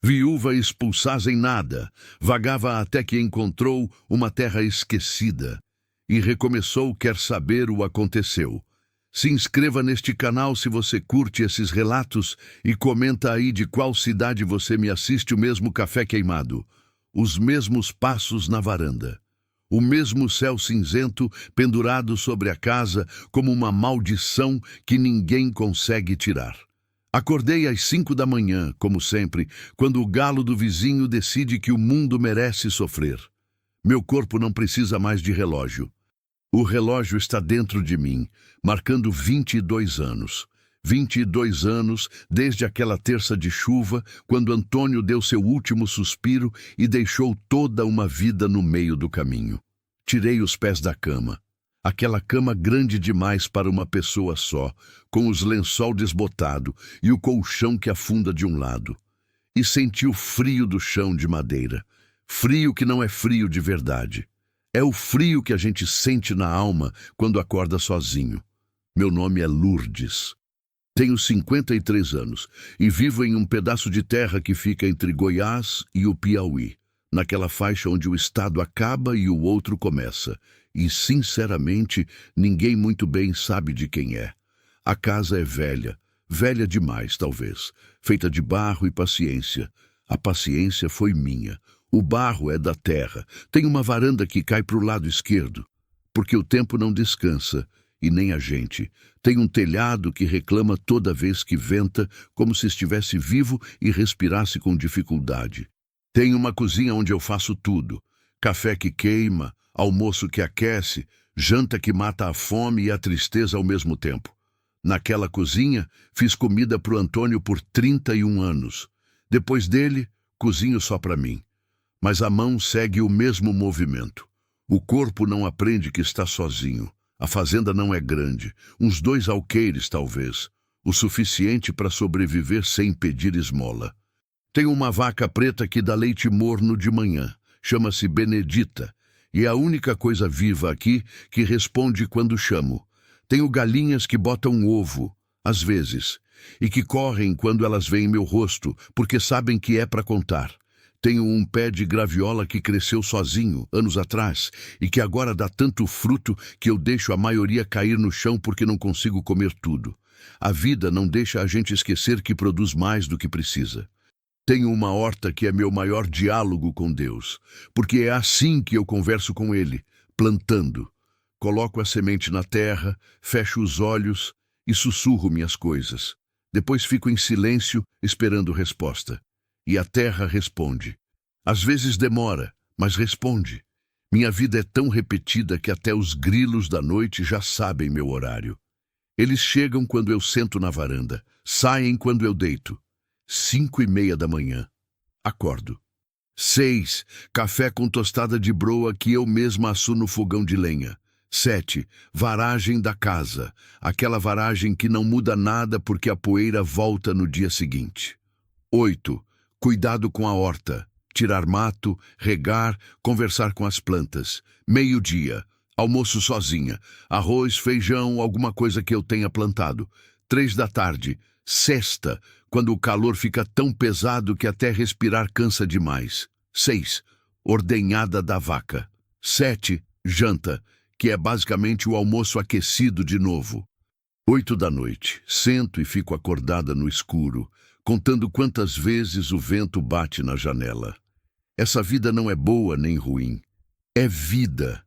Viúva expulsada em nada, vagava até que encontrou uma terra esquecida e recomeçou. Quer saber o aconteceu? Se inscreva neste canal se você curte esses relatos e comenta aí de qual cidade você me assiste. O mesmo café queimado, os mesmos passos na varanda, o mesmo céu cinzento pendurado sobre a casa como uma maldição que ninguém consegue tirar. Acordei às 5 da manhã, como sempre, quando o galo do vizinho decide que o mundo merece sofrer. Meu corpo não precisa mais de relógio. O relógio está dentro de mim, marcando 22 anos. 22 anos desde aquela terça de chuva, quando Antônio deu seu último suspiro e deixou toda uma vida no meio do caminho. Tirei os pés da cama. Aquela cama grande demais para uma pessoa só, com os lençol desbotado e o colchão que afunda de um lado. E senti o frio do chão de madeira. Frio que não é frio de verdade. É o frio que a gente sente na alma quando acorda sozinho. Meu nome é Lourdes. Tenho 53 anos e vivo em um pedaço de terra que fica entre Goiás e o Piauí, naquela faixa onde o estado acaba e o outro começa. E, sinceramente, ninguém muito bem sabe de quem é. A casa é velha, velha demais, talvez, feita de barro e paciência. A paciência foi minha. O barro é da terra. Tem uma varanda que cai para o lado esquerdo, porque o tempo não descansa, e nem a gente. Tem um telhado que reclama toda vez que venta, como se estivesse vivo e respirasse com dificuldade. Tem uma cozinha onde eu faço tudo. Café que queima, almoço que aquece, janta que mata a fome e a tristeza ao mesmo tempo. Naquela cozinha, fiz comida para o Antônio por 31 anos. Depois dele, cozinho só para mim. Mas a mão segue o mesmo movimento. O corpo não aprende que está sozinho. A fazenda não é grande, uns 2 alqueires talvez, o suficiente para sobreviver sem pedir esmola. Tenho uma vaca preta que dá leite morno de manhã, chama-se Benedita, e é a única coisa viva aqui que responde quando chamo. Tenho galinhas que botam ovo, às vezes, e que correm quando elas veem meu rosto, porque sabem que é para contar. Tenho um pé de graviola que cresceu sozinho, anos atrás, e que agora dá tanto fruto que eu deixo a maioria cair no chão porque não consigo comer tudo. A vida não deixa a gente esquecer que produz mais do que precisa. Tenho uma horta que é meu maior diálogo com Deus, porque é assim que eu converso com Ele, plantando. Coloco a semente na terra, fecho os olhos e sussurro minhas coisas. Depois fico em silêncio, esperando resposta. E a terra responde. Às vezes demora, mas responde. Minha vida é tão repetida que até os grilos da noite já sabem meu horário. Eles chegam quando eu sento na varanda, saem quando eu deito. 5:30 da manhã. Acordo. 6. Café com tostada de broa que eu mesma asso no fogão de lenha. 7. Varagem da casa. Aquela varagem que não muda nada porque a poeira volta no dia seguinte. 8. Cuidado com a horta, tirar mato, regar, conversar com as plantas. 12:00, almoço sozinha, arroz, feijão, alguma coisa que eu tenha plantado. 15:00, sesta, quando o calor fica tão pesado que até respirar cansa demais. 6. Ordenhada da vaca. 7. Janta, que é basicamente o almoço aquecido de novo. 8 da noite, sento e fico acordada no escuro, contando quantas vezes o vento bate na janela. Essa vida não é boa nem ruim. É vida.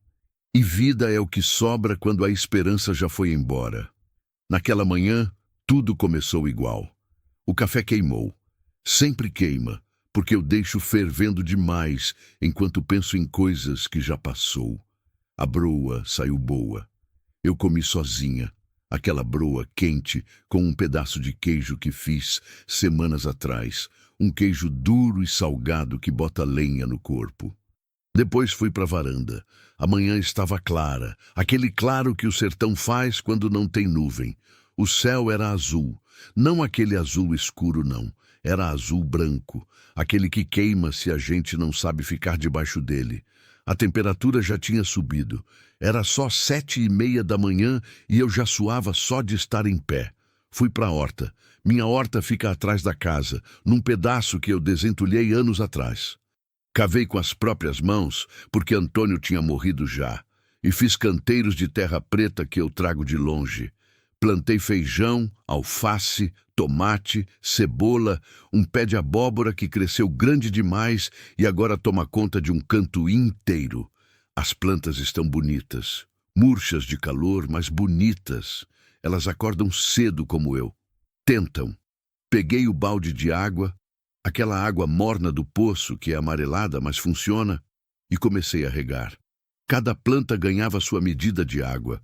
E vida é o que sobra quando a esperança já foi embora. Naquela manhã, tudo começou igual. O café queimou. Sempre queima, porque eu deixo fervendo demais enquanto penso em coisas que já passou. A broa saiu boa. Eu comi sozinha. Aquela broa quente com um pedaço de queijo que fiz semanas atrás, um queijo duro e salgado que bota lenha no corpo. Depois fui para a varanda. A manhã estava clara, aquele claro que o sertão faz quando não tem nuvem. O céu era azul, não aquele azul escuro não, era azul branco, aquele que queima se a gente não sabe ficar debaixo dele. A temperatura já tinha subido. Era só 7:30 da manhã e eu já suava só de estar em pé. Fui para a horta. Minha horta fica atrás da casa, num pedaço que eu desentulhei anos atrás. Cavei com as próprias mãos, porque Antônio tinha morrido já, e fiz canteiros de terra preta que eu trago de longe. Plantei feijão, alface, tomate, cebola, um pé de abóbora que cresceu grande demais e agora toma conta de um canto inteiro. As plantas estão bonitas, murchas de calor, mas bonitas. Elas acordam cedo como eu. Tentam. Peguei o balde de água, aquela água morna do poço que é amarelada, mas funciona, e comecei a regar. Cada planta ganhava sua medida de água.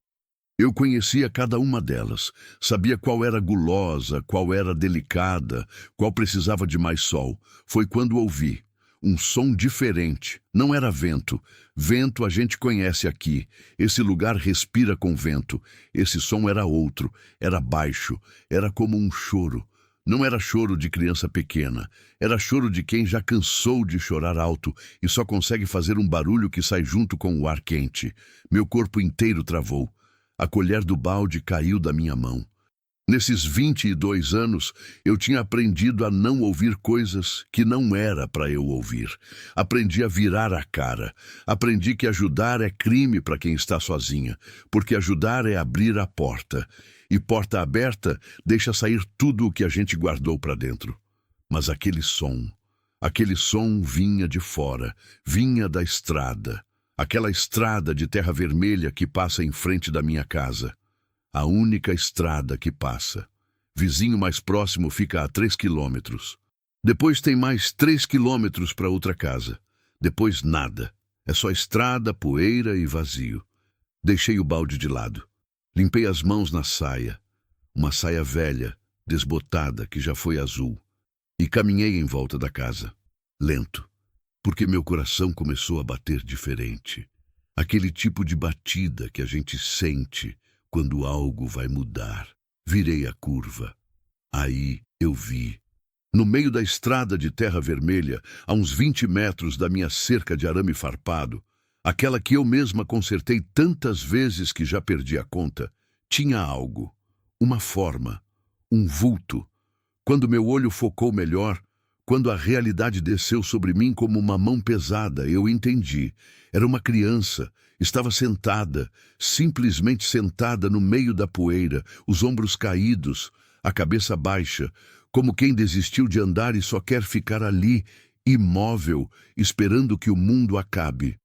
Eu conhecia cada uma delas, sabia qual era gulosa, qual era delicada, qual precisava de mais sol. Foi quando ouvi um som diferente. Não era vento. Vento a gente conhece aqui. Esse lugar respira com vento. Esse som era outro. Era baixo. Era como um choro. Não era choro de criança pequena. Era choro de quem já cansou de chorar alto e só consegue fazer um barulho que sai junto com o ar quente. Meu corpo inteiro travou. A colher do balde caiu da minha mão. Nesses 22 anos, eu tinha aprendido a não ouvir coisas que não era para eu ouvir. Aprendi a virar a cara. Aprendi que ajudar é crime para quem está sozinha, porque ajudar é abrir a porta. E porta aberta deixa sair tudo o que a gente guardou para dentro. Mas aquele som vinha de fora, vinha da estrada. Aquela estrada de terra vermelha que passa em frente da minha casa. A única estrada que passa. Vizinho mais próximo fica a 3 quilômetros. Depois tem mais 3 quilômetros para outra casa. Depois nada. É só estrada, poeira e vazio. Deixei o balde de lado. Limpei as mãos na saia. Uma saia velha, desbotada, que já foi azul. E caminhei em volta da casa. Lento. Porque meu coração começou a bater diferente. Aquele tipo de batida que a gente sente quando algo vai mudar. Virei a curva. Aí eu vi. No meio da estrada de terra vermelha, a uns 20 metros da minha cerca de arame farpado, aquela que eu mesma consertei tantas vezes que já perdi a conta, tinha algo. Uma forma. Um vulto. Quando meu olho focou melhor, quando a realidade desceu sobre mim como uma mão pesada, eu entendi. Era uma criança. Estava sentada, simplesmente sentada no meio da poeira, os ombros caídos, a cabeça baixa, como quem desistiu de andar e só quer ficar ali, imóvel, esperando que o mundo acabe.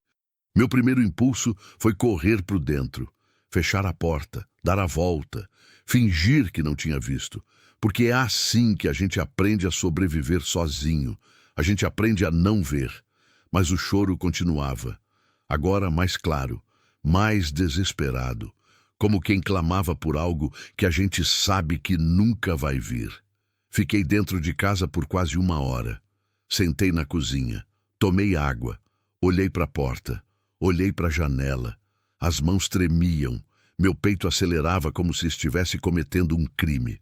Meu primeiro impulso foi correr para dentro, fechar a porta, dar a volta, fingir que não tinha visto. Porque é assim que a gente aprende a sobreviver sozinho. A gente aprende a não ver. Mas o choro continuava. Agora mais claro, mais desesperado. Como quem clamava por algo que a gente sabe que nunca vai vir. Fiquei dentro de casa por quase 1 hora. Sentei na cozinha. Tomei água. Olhei para a porta. Olhei para a janela. As mãos tremiam. Meu peito acelerava como se estivesse cometendo um crime.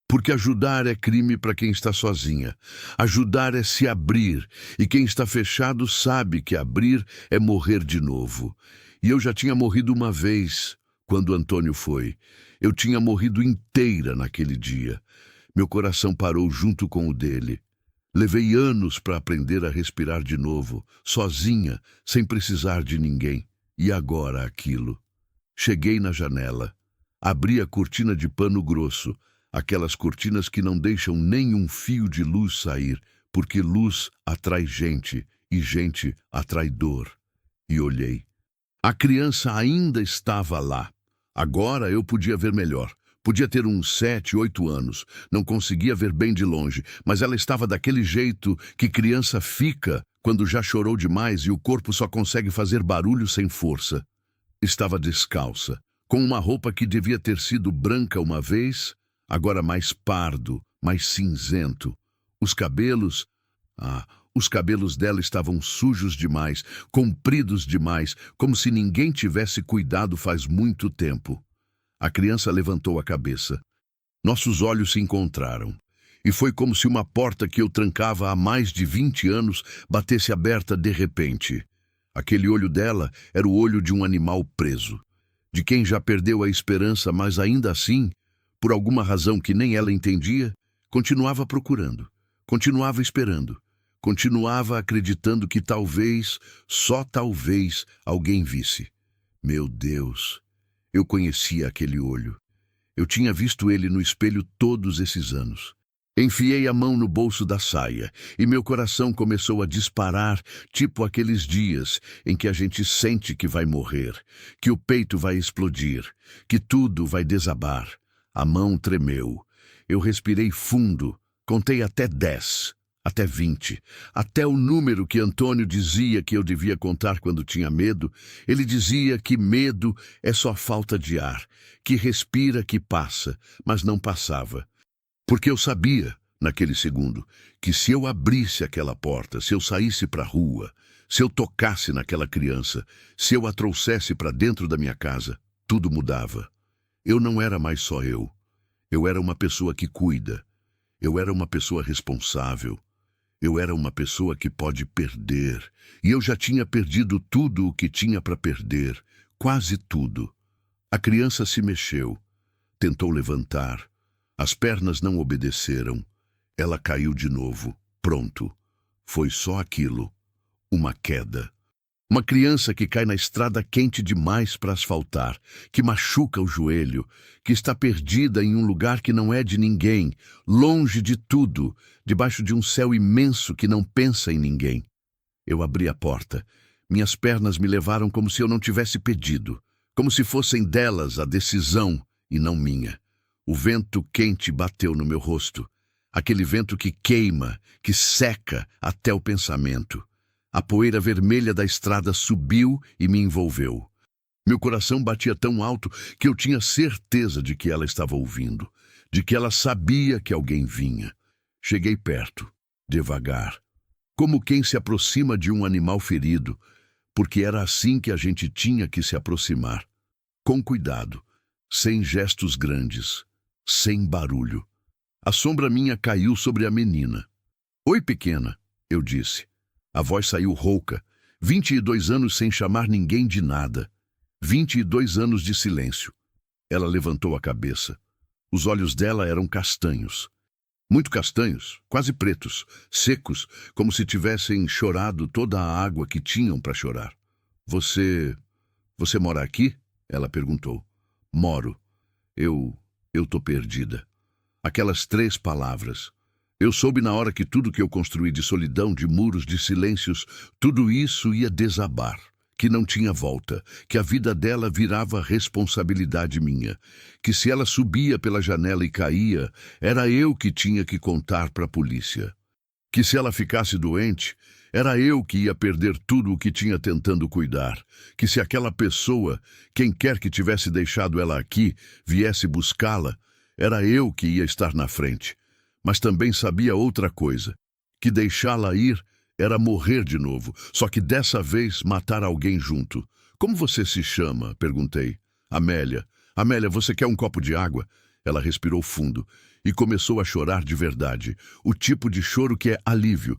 Porque ajudar é crime para quem está sozinha. Ajudar é se abrir, e quem está fechado sabe que abrir é morrer de novo. E eu já tinha morrido uma vez, quando Antônio foi. Eu tinha morrido inteira naquele dia. Meu coração parou junto com o dele. Levei anos para aprender a respirar de novo, sozinha, sem precisar de ninguém. E agora aquilo. Cheguei na janela. Abri a cortina de pano grosso. Aquelas cortinas que não deixam nem um fio de luz sair, porque luz atrai gente e gente atrai dor. E olhei. A criança ainda estava lá. Agora eu podia ver melhor. Podia ter uns 7, 8 anos. Não conseguia ver bem de longe, mas ela estava daquele jeito que criança fica quando já chorou demais e o corpo só consegue fazer barulho sem força. Estava descalça, com uma roupa que devia ter sido branca uma vez, agora mais pardo, mais cinzento. Os cabelos dela estavam sujos demais, compridos demais, como se ninguém tivesse cuidado faz muito tempo. A criança levantou a cabeça. Nossos olhos se encontraram. E foi como se uma porta que eu trancava há mais de 20 anos batesse aberta de repente. Aquele olho dela era o olho de um animal preso, de quem já perdeu a esperança, mas ainda assim por alguma razão que nem ela entendia, continuava procurando, continuava esperando, continuava acreditando que talvez, só talvez, alguém visse. Meu Deus, eu conhecia aquele olho. Eu tinha visto ele no espelho todos esses anos. Enfiei a mão no bolso da saia e meu coração começou a disparar, tipo aqueles dias em que a gente sente que vai morrer, que o peito vai explodir, que tudo vai desabar. A mão tremeu. Eu respirei fundo, contei até 10, até 20, até o número que Antônio dizia que eu devia contar quando tinha medo. Ele dizia que medo é só falta de ar, que respira que passa, mas não passava. Porque eu sabia, naquele segundo, que se eu abrisse aquela porta, se eu saísse para a rua, se eu tocasse naquela criança, se eu a trouxesse para dentro da minha casa, tudo mudava. Eu não era mais só eu. Eu era uma pessoa que cuida. Eu era uma pessoa responsável. Eu era uma pessoa que pode perder. E eu já tinha perdido tudo o que tinha para perder. Quase tudo. A criança se mexeu. Tentou levantar. As pernas não obedeceram. Ela caiu de novo. Pronto. Foi só aquilo. Uma queda. Uma criança que cai na estrada quente demais para asfaltar, que machuca o joelho, que está perdida em um lugar que não é de ninguém, longe de tudo, debaixo de um céu imenso que não pensa em ninguém. Eu abri a porta. Minhas pernas me levaram como se eu não tivesse pedido, como se fossem delas a decisão e não minha. O vento quente bateu no meu rosto, aquele vento que queima, que seca até o pensamento. A poeira vermelha da estrada subiu e me envolveu. Meu coração batia tão alto que eu tinha certeza de que ela estava ouvindo, de que ela sabia que alguém vinha. Cheguei perto, devagar, como quem se aproxima de um animal ferido, porque era assim que a gente tinha que se aproximar. Com cuidado, sem gestos grandes, sem barulho. A sombra minha caiu sobre a menina. "Oi, pequena", eu disse. A voz saiu rouca. 22 anos sem chamar ninguém de nada. 22 anos de silêncio. Ela levantou a cabeça. Os olhos dela eram castanhos. Muito castanhos, quase pretos, secos, como se tivessem chorado toda a água que tinham para chorar. Você mora aqui?" Ela perguntou. "Moro. Eu tô perdida." Aquelas 3 palavras. Eu soube na hora que tudo que eu construí de solidão, de muros, de silêncios, tudo isso ia desabar, que não tinha volta, que a vida dela virava responsabilidade minha, que se ela subia pela janela e caía, era eu que tinha que contar para a polícia, que se ela ficasse doente, era eu que ia perder tudo o que tinha tentando cuidar, que se aquela pessoa, quem quer que tivesse deixado ela aqui, viesse buscá-la, era eu que ia estar na frente. Mas também sabia outra coisa, que deixá-la ir era morrer de novo, só que dessa vez matar alguém junto. "Como você se chama?" perguntei. "Amélia." "Amélia, você quer um copo de água?" Ela respirou fundo e começou a chorar de verdade, o tipo de choro que é alívio,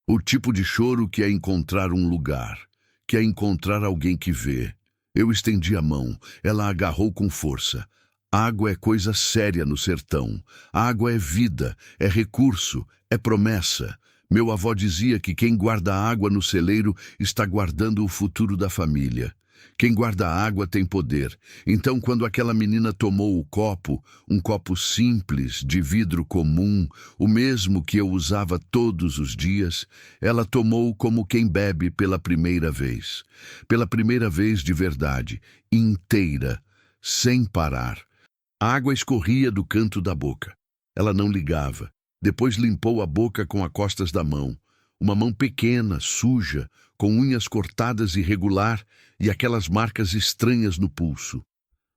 o tipo de choro que é encontrar um lugar, que é encontrar alguém que vê. Eu estendi a mão, ela agarrou com força. Água é coisa séria no sertão. Água é vida, é recurso, é promessa. Meu avô dizia que quem guarda água no celeiro está guardando o futuro da família. Quem guarda água tem poder. Então, quando aquela menina tomou o copo, um copo simples, de vidro comum, o mesmo que eu usava todos os dias, ela tomou como quem bebe pela primeira vez. Pela primeira vez de verdade, inteira, sem parar. A água escorria do canto da boca. Ela não ligava. Depois limpou a boca com as costas da mão. Uma mão pequena, suja, com unhas cortadas irregular e aquelas marcas estranhas no pulso.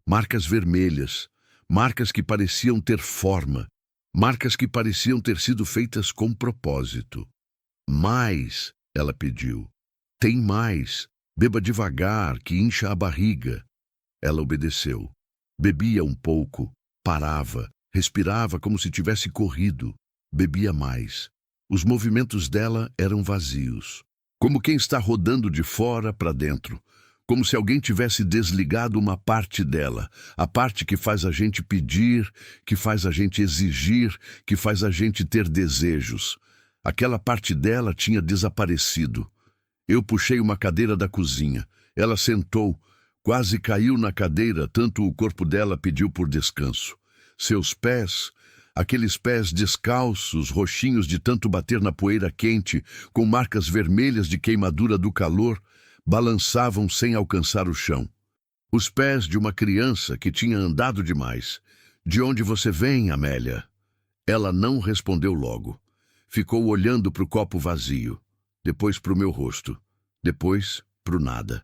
Marcas vermelhas. Marcas que pareciam ter forma. Marcas que pareciam ter sido feitas com propósito. "Mais", ela pediu. "Tem mais. Beba devagar, que incha a barriga." Ela obedeceu. Bebia um pouco, parava, respirava como se tivesse corrido. Bebia mais. Os movimentos dela eram vazios, como quem está rodando de fora para dentro, como se alguém tivesse desligado uma parte dela, a parte que faz a gente pedir, que faz a gente exigir, que faz a gente ter desejos. Aquela parte dela tinha desaparecido. Eu puxei uma cadeira da cozinha. Ela sentou, quase caiu na cadeira, tanto o corpo dela pediu por descanso. Seus pés, aqueles pés descalços, roxinhos de tanto bater na poeira quente, com marcas vermelhas de queimadura do calor, balançavam sem alcançar o chão. Os pés de uma criança que tinha andado demais. De onde você vem, Amélia? Ela não respondeu logo. Ficou olhando para o copo vazio, depois para o meu rosto, depois para o nada.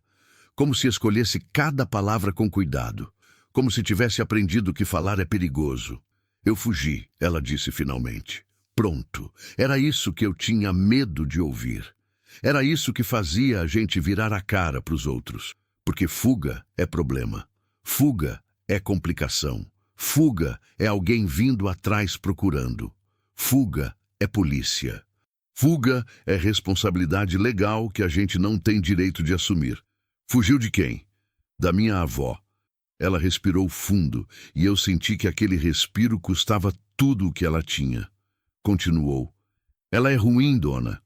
Como se escolhesse cada palavra com cuidado, como se tivesse aprendido que falar é perigoso. Eu fugi, ela disse finalmente. Pronto, era isso que eu tinha medo de ouvir. Era isso que fazia a gente virar a cara para os outros. Porque fuga é problema. Fuga é complicação. Fuga é alguém vindo atrás procurando. Fuga é polícia. Fuga é responsabilidade legal que a gente não tem direito de assumir. Fugiu de quem? Da minha avó. Ela respirou fundo e eu senti que aquele respiro custava tudo o que ela tinha. Continuou. Ela é ruim, dona.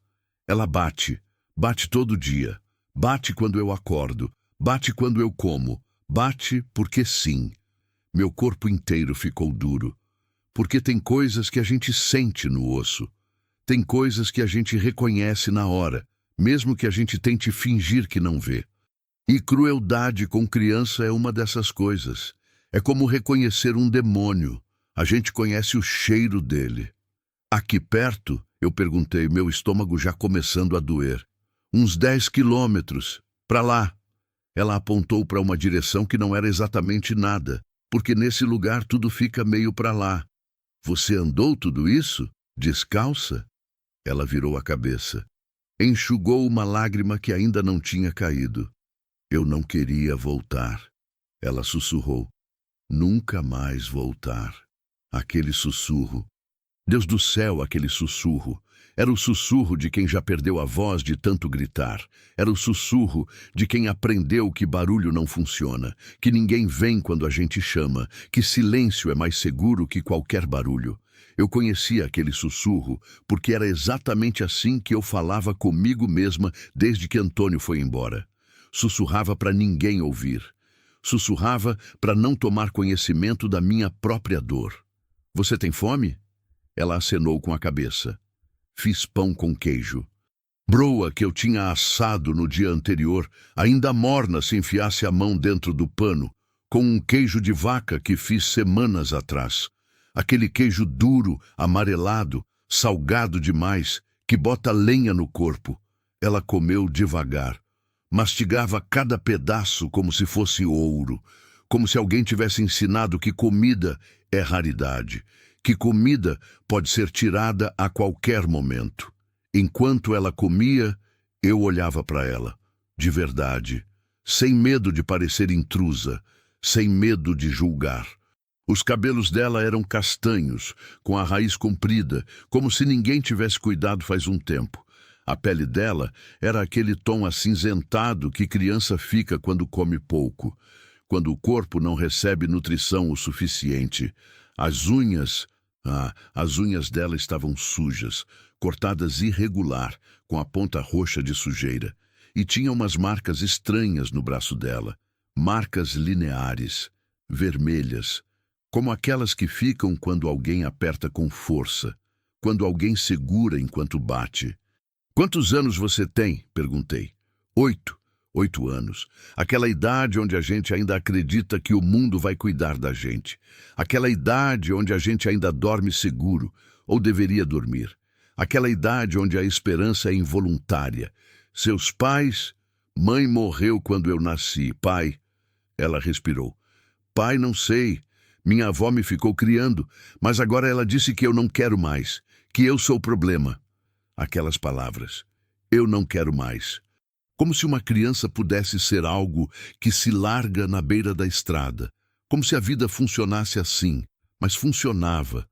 Ela bate. Bate todo dia. Bate quando eu acordo. Bate quando eu como. Bate porque sim. Meu corpo inteiro ficou duro. Porque tem coisas que a gente sente no osso. Tem coisas que a gente reconhece na hora, mesmo que a gente tente fingir que não vê. E crueldade com criança é uma dessas coisas. É como reconhecer um demônio. A gente conhece o cheiro dele. Aqui perto, eu perguntei, meu estômago já começando a doer. Uns 10 quilômetros. Para lá. Ela apontou para uma direção que não era exatamente nada, porque nesse lugar tudo fica meio para lá. Você andou tudo isso? Descalça? Ela virou a cabeça. Enxugou uma lágrima que ainda não tinha caído. Eu não queria voltar. Ela sussurrou. Nunca mais voltar. Aquele sussurro. Deus do céu, aquele sussurro. Era o sussurro de quem já perdeu a voz de tanto gritar. Era o sussurro de quem aprendeu que barulho não funciona, que ninguém vem quando a gente chama, que silêncio é mais seguro que qualquer barulho. Eu conhecia aquele sussurro porque era exatamente assim que eu falava comigo mesma desde que Antônio foi embora. Sussurrava para ninguém ouvir. Sussurrava para não tomar conhecimento da minha própria dor. Você tem fome? Ela acenou com a cabeça. Fiz pão com queijo. Broa que eu tinha assado no dia anterior, ainda morna se enfiasse a mão dentro do pano, com um queijo de vaca que fiz semanas atrás. Aquele queijo duro, amarelado, salgado demais, que bota lenha no corpo. Ela comeu devagar. Mastigava cada pedaço como se fosse ouro, como se alguém tivesse ensinado que comida é raridade, que comida pode ser tirada a qualquer momento. Enquanto ela comia, eu olhava para ela, de verdade, sem medo de parecer intrusa, sem medo de julgar. Os cabelos dela eram castanhos, com a raiz comprida, como se ninguém tivesse cuidado faz um tempo. A pele dela era aquele tom acinzentado que criança fica quando come pouco, quando o corpo não recebe nutrição o suficiente. As unhas dela estavam sujas, cortadas irregular, com a ponta roxa de sujeira, e tinha umas marcas estranhas no braço dela, marcas lineares, vermelhas, como aquelas que ficam quando alguém aperta com força, quando alguém segura enquanto bate. Quantos anos você tem? Perguntei. 8. 8 anos. Aquela idade onde a gente ainda acredita que o mundo vai cuidar da gente. Aquela idade onde a gente ainda dorme seguro, ou deveria dormir. Aquela idade onde a esperança é involuntária. Seus pais... Mãe morreu quando eu nasci. Pai... Ela respirou. Pai, não sei. Minha avó me ficou criando, mas agora ela disse que eu não quero mais, que eu sou o problema. Aquelas palavras. Eu não quero mais. Como se uma criança pudesse ser algo que se larga na beira da estrada. Como se a vida funcionasse assim, mas funcionava.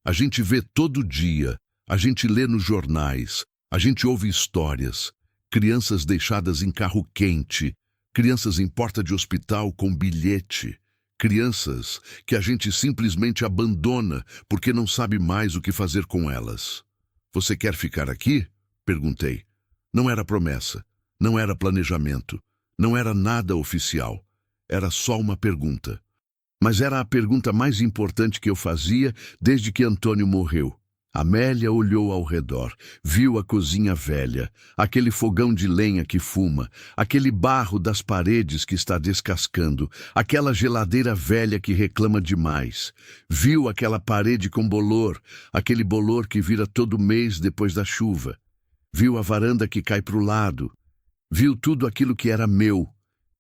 A gente vê todo dia, a gente lê nos jornais, a gente ouve histórias. Crianças deixadas em carro quente, crianças em porta de hospital com bilhete, crianças que a gente simplesmente abandona porque não sabe mais o que fazer com elas. Você quer ficar aqui? Perguntei. Não era promessa, não era planejamento, não era nada oficial. Era só uma pergunta. Mas era a pergunta mais importante que eu fazia desde que Antônio morreu. Amélia olhou ao redor, viu a cozinha velha, aquele fogão de lenha que fuma, aquele barro das paredes que está descascando, aquela geladeira velha que reclama demais. Viu aquela parede com bolor, aquele bolor que vira todo mês depois da chuva. Viu a varanda que cai para o lado. Viu tudo aquilo que era meu,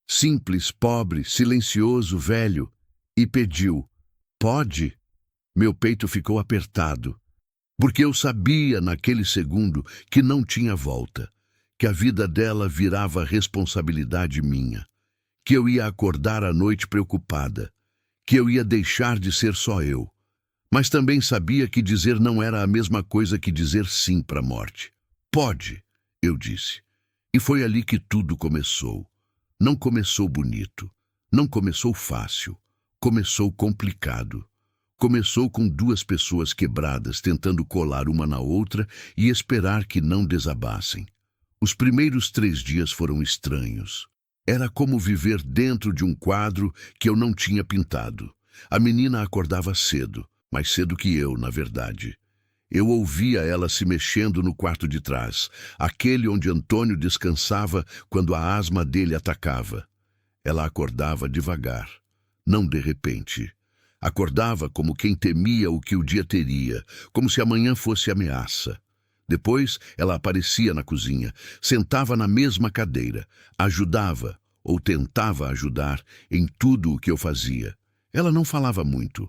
simples, pobre, silencioso, velho, e pediu: pode? Meu peito ficou apertado. Porque eu sabia naquele segundo que não tinha volta, que a vida dela virava responsabilidade minha, que eu ia acordar à noite preocupada, que eu ia deixar de ser só eu. Mas também sabia que dizer não era a mesma coisa que dizer sim para a morte. Pode, eu disse. E foi ali que tudo começou. Não começou bonito, não começou fácil, começou complicado. Começou com duas pessoas quebradas tentando colar uma na outra e esperar que não desabassem. Os primeiros 3 dias foram estranhos. Era como viver dentro de um quadro que eu não tinha pintado. A menina acordava cedo, mais cedo que eu, na verdade. Eu ouvia ela se mexendo no quarto de trás, aquele onde Antônio descansava quando a asma dele atacava. Ela acordava devagar, não de repente. Acordava como quem temia o que o dia teria, como se amanhã fosse ameaça. Depois, ela aparecia na cozinha, sentava na mesma cadeira, ajudava, ou tentava ajudar, em tudo o que eu fazia. Ela não falava muito.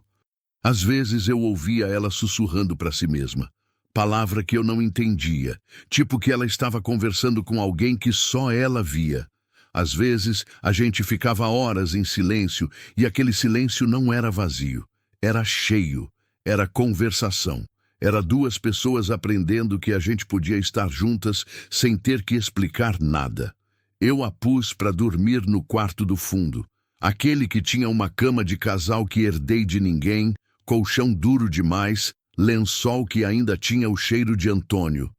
Às vezes eu ouvia ela sussurrando para si mesma, palavra que eu não entendia, tipo que ela estava conversando com alguém que só ela via. Às vezes, a gente ficava horas em silêncio e aquele silêncio não era vazio, era cheio, era conversação. Era 2 pessoas aprendendo que a gente podia estar juntas sem ter que explicar nada. Eu a pus para dormir no quarto do fundo, aquele que tinha uma cama de casal que herdei de ninguém, colchão duro demais, lençol que ainda tinha o cheiro de Antônio.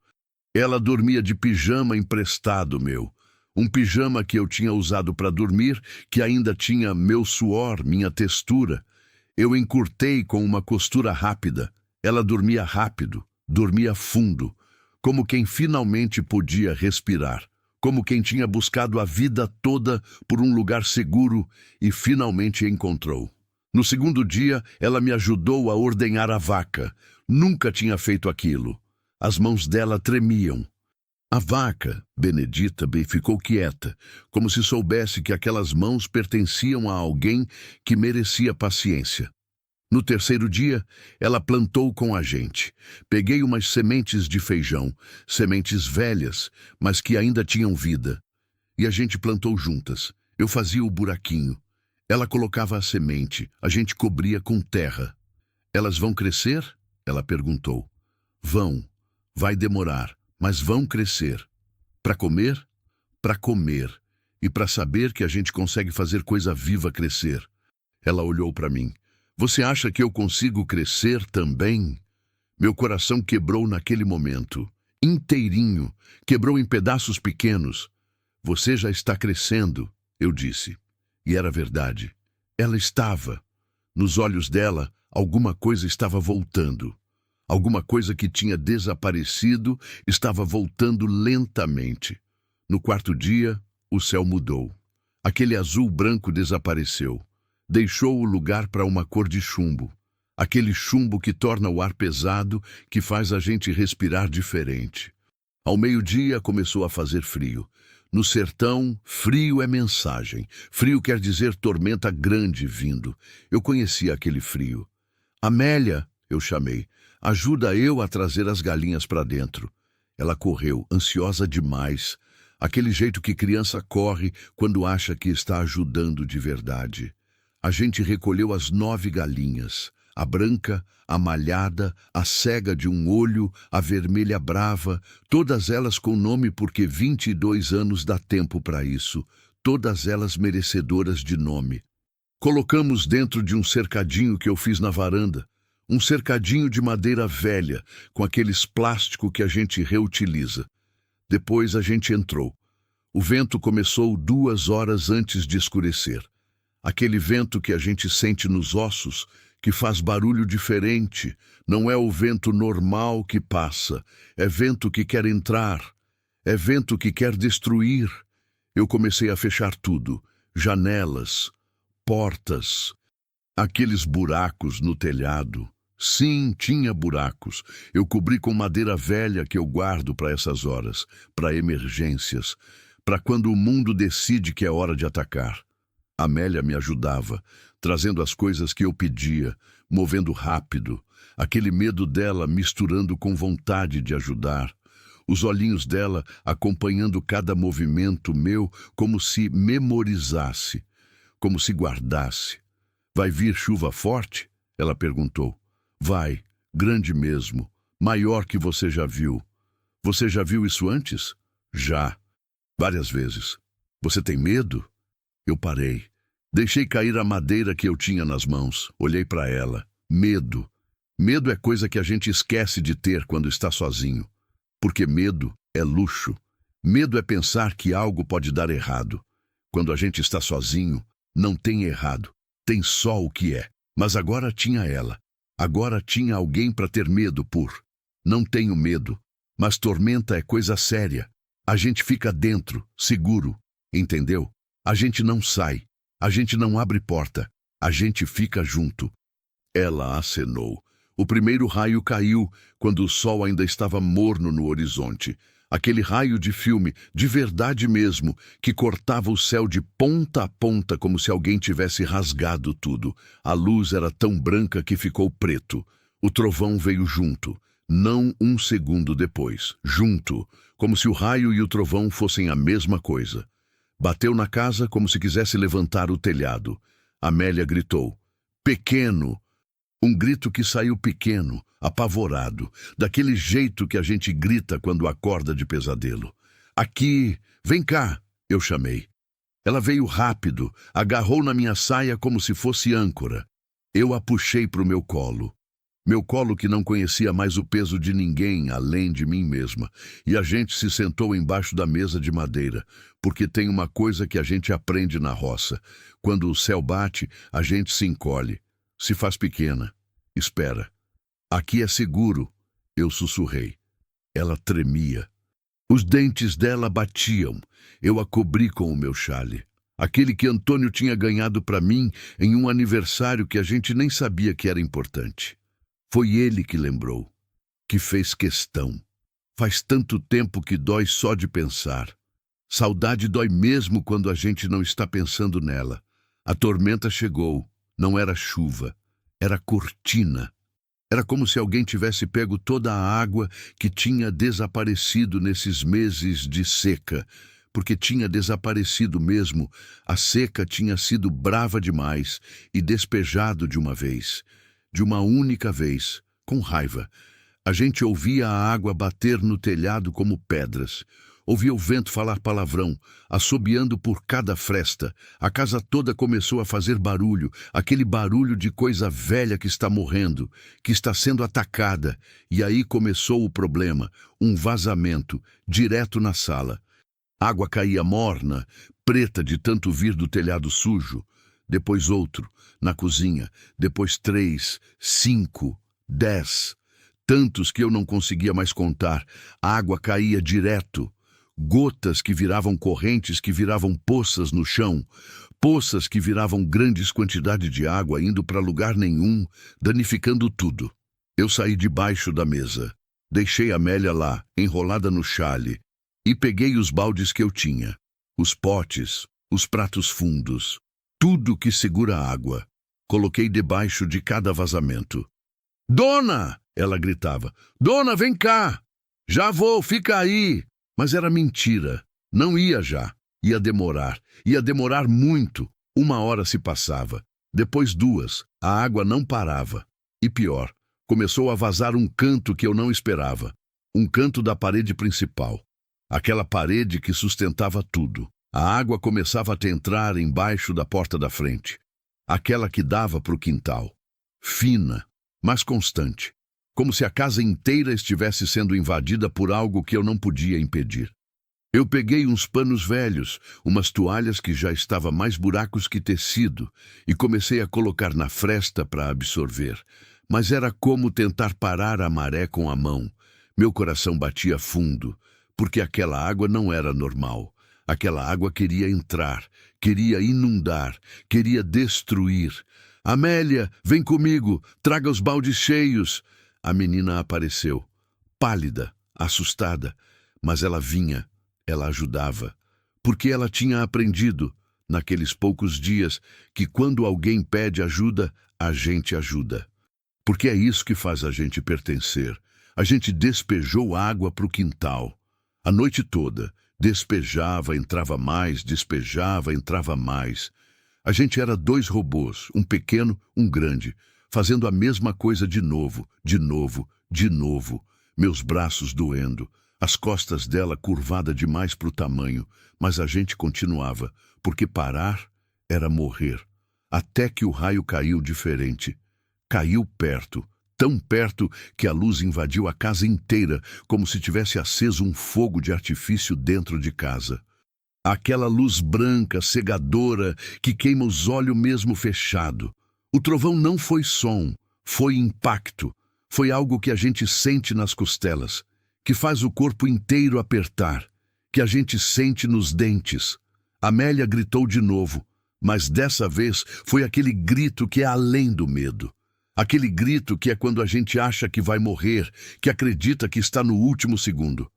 Ela dormia de pijama emprestado meu. Um pijama que eu tinha usado para dormir, que ainda tinha meu suor, minha textura. Eu encurtei com uma costura rápida. Ela dormia rápido, dormia fundo, como quem finalmente podia respirar, como quem tinha buscado a vida toda por um lugar seguro e finalmente encontrou. No segundo dia, ela me ajudou a ordenhar a vaca. Nunca tinha feito aquilo. As mãos dela tremiam. A vaca, Benedita, ficou quieta, como se soubesse que aquelas mãos pertenciam a alguém que merecia paciência. No terceiro dia, ela plantou com a gente. Peguei umas sementes de feijão, sementes velhas, mas que ainda tinham vida. E a gente plantou juntas. Eu fazia o buraquinho. Ela colocava a semente, a gente cobria com terra. Elas vão crescer? Ela perguntou. Vão. Vai demorar. Mas vão crescer. Para comer? Para comer. E para saber que a gente consegue fazer coisa viva crescer. Ela olhou para mim. Você acha que eu consigo crescer também? Meu coração quebrou naquele momento. Inteirinho. Quebrou em pedaços pequenos. Você já está crescendo, eu disse. E era verdade. Ela estava. Nos olhos dela, alguma coisa estava voltando. Alguma coisa que tinha desaparecido estava voltando lentamente. No quarto dia, o céu mudou. Aquele azul branco desapareceu. Deixou o lugar para uma cor de chumbo. Aquele chumbo que torna o ar pesado, que faz a gente respirar diferente. Ao meio-dia começou a fazer frio. No sertão, frio é mensagem. Frio quer dizer tormenta grande vindo. Eu conhecia aquele frio. Amélia, eu chamei. Ajuda eu a trazer as galinhas para dentro. Ela correu, ansiosa demais. Aquele jeito que criança corre quando acha que está ajudando de verdade. A gente recolheu as 9 galinhas. A branca, a malhada, a cega de um olho, a vermelha brava, todas elas com nome porque 22 anos dá tempo para isso. todas elas merecedoras de nome. Colocamos dentro de um cercadinho que eu fiz na varanda, um cercadinho de madeira velha, com aqueles plástico que a gente reutiliza. Depois a gente entrou. O vento começou 2 horas antes de escurecer. Aquele vento que a gente sente nos ossos, que faz barulho diferente, não é o vento normal que passa, é vento que quer entrar, é vento que quer destruir. Eu comecei a fechar tudo, janelas, portas, aqueles buracos no telhado. Sim, tinha buracos. Eu cobri com madeira velha que eu guardo para essas horas, para emergências, para quando o mundo decide que é hora de atacar. Amélia me ajudava, trazendo as coisas que eu pedia, movendo rápido, aquele medo dela misturando com vontade de ajudar. Os olhinhos dela acompanhando cada movimento meu como se memorizasse, como se guardasse. Vai vir chuva forte? Ela perguntou. Vai, grande mesmo, maior que você já viu. Você já viu isso antes? Já, várias vezes. Você tem medo? Eu parei. Deixei cair a madeira que eu tinha nas mãos. Olhei para ela. Medo. Medo é coisa que a gente esquece de ter quando está sozinho. Porque medo é luxo. Medo é pensar que algo pode dar errado. Quando a gente está sozinho, não tem errado. Tem só o que é. Mas agora tinha ela. Agora tinha alguém para ter medo por. Não tenho medo. Mas tormenta é coisa séria. A gente fica dentro, seguro. Entendeu? A gente não sai. A gente não abre porta. A gente fica junto. Ela acenou. O primeiro raio caiu quando o sol ainda estava morno no horizonte. Aquele raio de filme, de verdade mesmo, que cortava o céu de ponta a ponta como se alguém tivesse rasgado tudo. A luz era tão branca que ficou preto. O trovão veio junto. Não 1 segundo depois. Junto. Como se o raio e o trovão fossem a mesma coisa. Bateu na casa como se quisesse levantar o telhado. Amélia gritou. Pequeno! Um grito que saiu pequeno, apavorado, daquele jeito que a gente grita quando acorda de pesadelo. Aqui, vem cá, eu chamei. Ela veio rápido, agarrou na minha saia como se fosse âncora. Eu a puxei para o meu colo. Meu colo que não conhecia mais o peso de ninguém além de mim mesma. E a gente se sentou embaixo da mesa de madeira, porque tem uma coisa que a gente aprende na roça. Quando o céu bate, a gente se encolhe, se faz pequena. Espera. Aqui é seguro, eu sussurrei. Ela tremia. Os dentes dela batiam. Eu a cobri com o meu chale. Aquele que Antônio tinha ganhado para mim em um aniversário que a gente nem sabia que era importante. Foi ele que lembrou, que fez questão. Faz tanto tempo que dói só de pensar. Saudade dói mesmo quando a gente não está pensando nela. A tormenta chegou. Não era chuva, era cortina. Era como se alguém tivesse pego toda a água que tinha desaparecido nesses meses de seca. Porque tinha desaparecido mesmo. A seca tinha sido brava demais e despejado de uma vez. De uma única vez, com raiva. A gente ouvia a água bater no telhado como pedras. Ouvia o vento falar palavrão, assobiando por cada fresta. A casa toda começou a fazer barulho, aquele barulho de coisa velha que está morrendo, que está sendo atacada. E aí começou o problema, um vazamento, direto na sala. Água caía morna, preta de tanto vir do telhado sujo. Depois outro, na cozinha, depois 3, 5, 10. Tantos que eu não conseguia mais contar. A água caía direto. Gotas que viravam correntes, que viravam poças no chão. Poças que viravam grandes quantidades de água indo para lugar nenhum, danificando tudo. Eu saí debaixo da mesa. Deixei a Amélia lá, enrolada no chale, e peguei os baldes que eu tinha. Os potes, os pratos fundos. Tudo que segura água. Coloquei debaixo de cada vazamento. Dona! Ela gritava. Dona, vem cá! Já vou, fica aí! Mas era mentira. Não ia já. Ia demorar muito. 1 hora se passava. Depois 2. A água não parava. E pior, começou a vazar um canto que eu não esperava. Um canto da parede principal. Aquela parede que sustentava tudo. A água começava a entrar embaixo da porta da frente, aquela que dava para o quintal. Fina, mas constante, como se a casa inteira estivesse sendo invadida por algo que eu não podia impedir. Eu peguei uns panos velhos, umas toalhas que já estavam mais buracos que tecido, e comecei a colocar na fresta para absorver. Mas era como tentar parar a maré com a mão. Meu coração batia fundo, porque aquela água não era normal. Aquela água queria entrar, queria inundar, queria destruir. Amélia, vem comigo, traga os baldes cheios. A menina apareceu, pálida, assustada, mas ela vinha. Ela ajudava, porque ela tinha aprendido, naqueles poucos dias, que quando alguém pede ajuda, a gente ajuda. Porque é isso que faz a gente pertencer. A gente despejou água para o quintal. A noite toda, despejava, entrava mais, despejava, entrava mais. A gente era 2 robôs, um pequeno, um grande, fazendo a mesma coisa de novo, de novo, de novo. Meus braços doendo. As costas dela curvada demais para o tamanho, mas a gente continuava, porque parar era morrer. Até que o raio caiu diferente. Caiu perto, tão perto que a luz invadiu a casa inteira, como se tivesse aceso um fogo de artifício dentro de casa. Aquela luz branca, cegadora, que queima os olhos mesmo fechado. O trovão não foi som, foi impacto. Foi algo que a gente sente nas costelas, que faz o corpo inteiro apertar, que a gente sente nos dentes. Amélia gritou de novo, mas dessa vez foi aquele grito que é além do medo. Aquele grito que é quando a gente acha que vai morrer, que acredita que está no último segundo.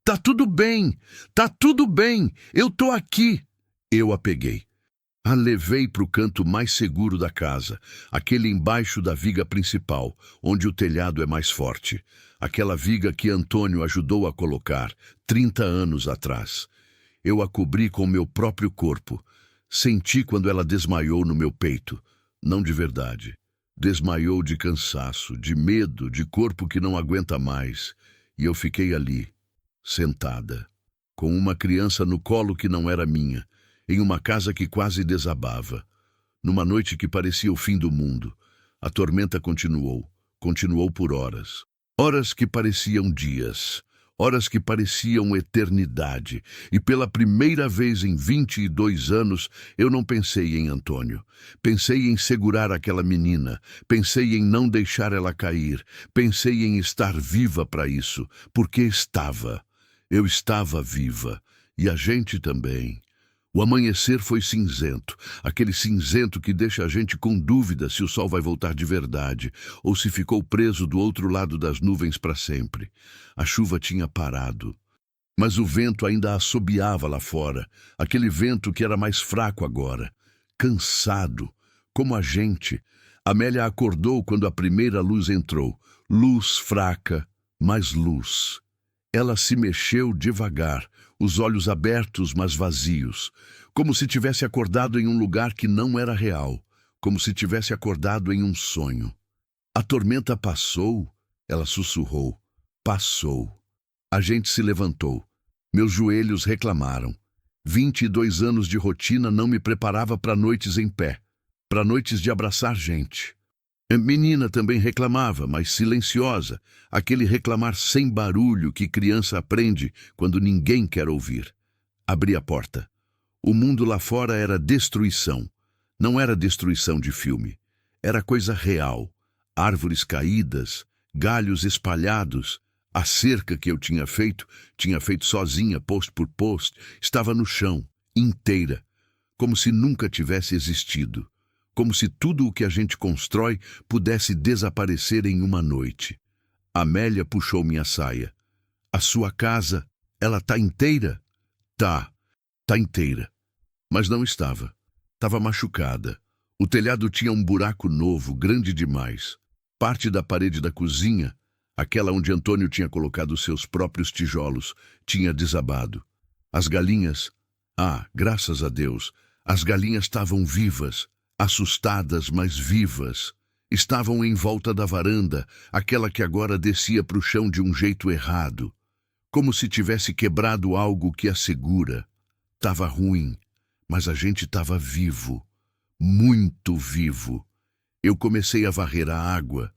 Tá tudo bem, eu tô aqui. Eu a peguei. A levei para o canto mais seguro da casa, aquele embaixo da viga principal, onde o telhado é mais forte. Aquela viga que Antônio ajudou a colocar 30 anos atrás. Eu a cobri com meu próprio corpo. Senti quando ela desmaiou no meu peito. Não de verdade. Desmaiou de cansaço, de medo, de corpo que não aguenta mais. E eu fiquei ali, sentada, com uma criança no colo que não era minha, em uma casa que quase desabava. Numa noite que parecia o fim do mundo, a tormenta continuou por horas. Horas que pareciam dias, horas que pareciam eternidade. E pela primeira vez em 22 anos, eu não pensei em Antônio. Pensei em segurar aquela menina, pensei em não deixar ela cair, pensei em estar viva para isso, porque estava. Eu estava viva, e a gente também. O amanhecer foi cinzento, aquele cinzento que deixa a gente com dúvida se o sol vai voltar de verdade ou se ficou preso do outro lado das nuvens para sempre. A chuva tinha parado, mas o vento ainda assobiava lá fora, aquele vento que era mais fraco agora. Cansado, como a gente, Amélia acordou quando a primeira luz entrou. Luz fraca, mas luz. Ela se mexeu devagar, os olhos abertos, mas vazios, como se tivesse acordado em um lugar que não era real, como se tivesse acordado em um sonho. A tormenta passou, ela sussurrou. Passou. A gente se levantou. Meus joelhos reclamaram. 22 anos de rotina não me preparava para noites em pé, para noites de abraçar gente. A menina também reclamava, mas silenciosa, aquele reclamar sem barulho que criança aprende quando ninguém quer ouvir. Abri a porta. O mundo lá fora era destruição. Não era destruição de filme. Era coisa real. Árvores caídas, galhos espalhados. A cerca que eu tinha feito sozinha, posto por posto, estava no chão, inteira, como se nunca tivesse existido. Como se tudo o que a gente constrói pudesse desaparecer em uma noite. Amélia puxou minha saia. A sua casa, ela tá inteira? Tá inteira. Mas não estava. Estava machucada. O telhado tinha um buraco novo, grande demais. Parte da parede da cozinha, aquela onde Antônio tinha colocado seus próprios tijolos, tinha desabado. As galinhas, graças a Deus, as galinhas estavam vivas. Assustadas, mas vivas, estavam em volta da varanda, aquela que agora descia para o chão de um jeito errado, como se tivesse quebrado algo que a segura. estava ruim, mas a gente estava vivo, muito vivo. Eu comecei a varrer a água.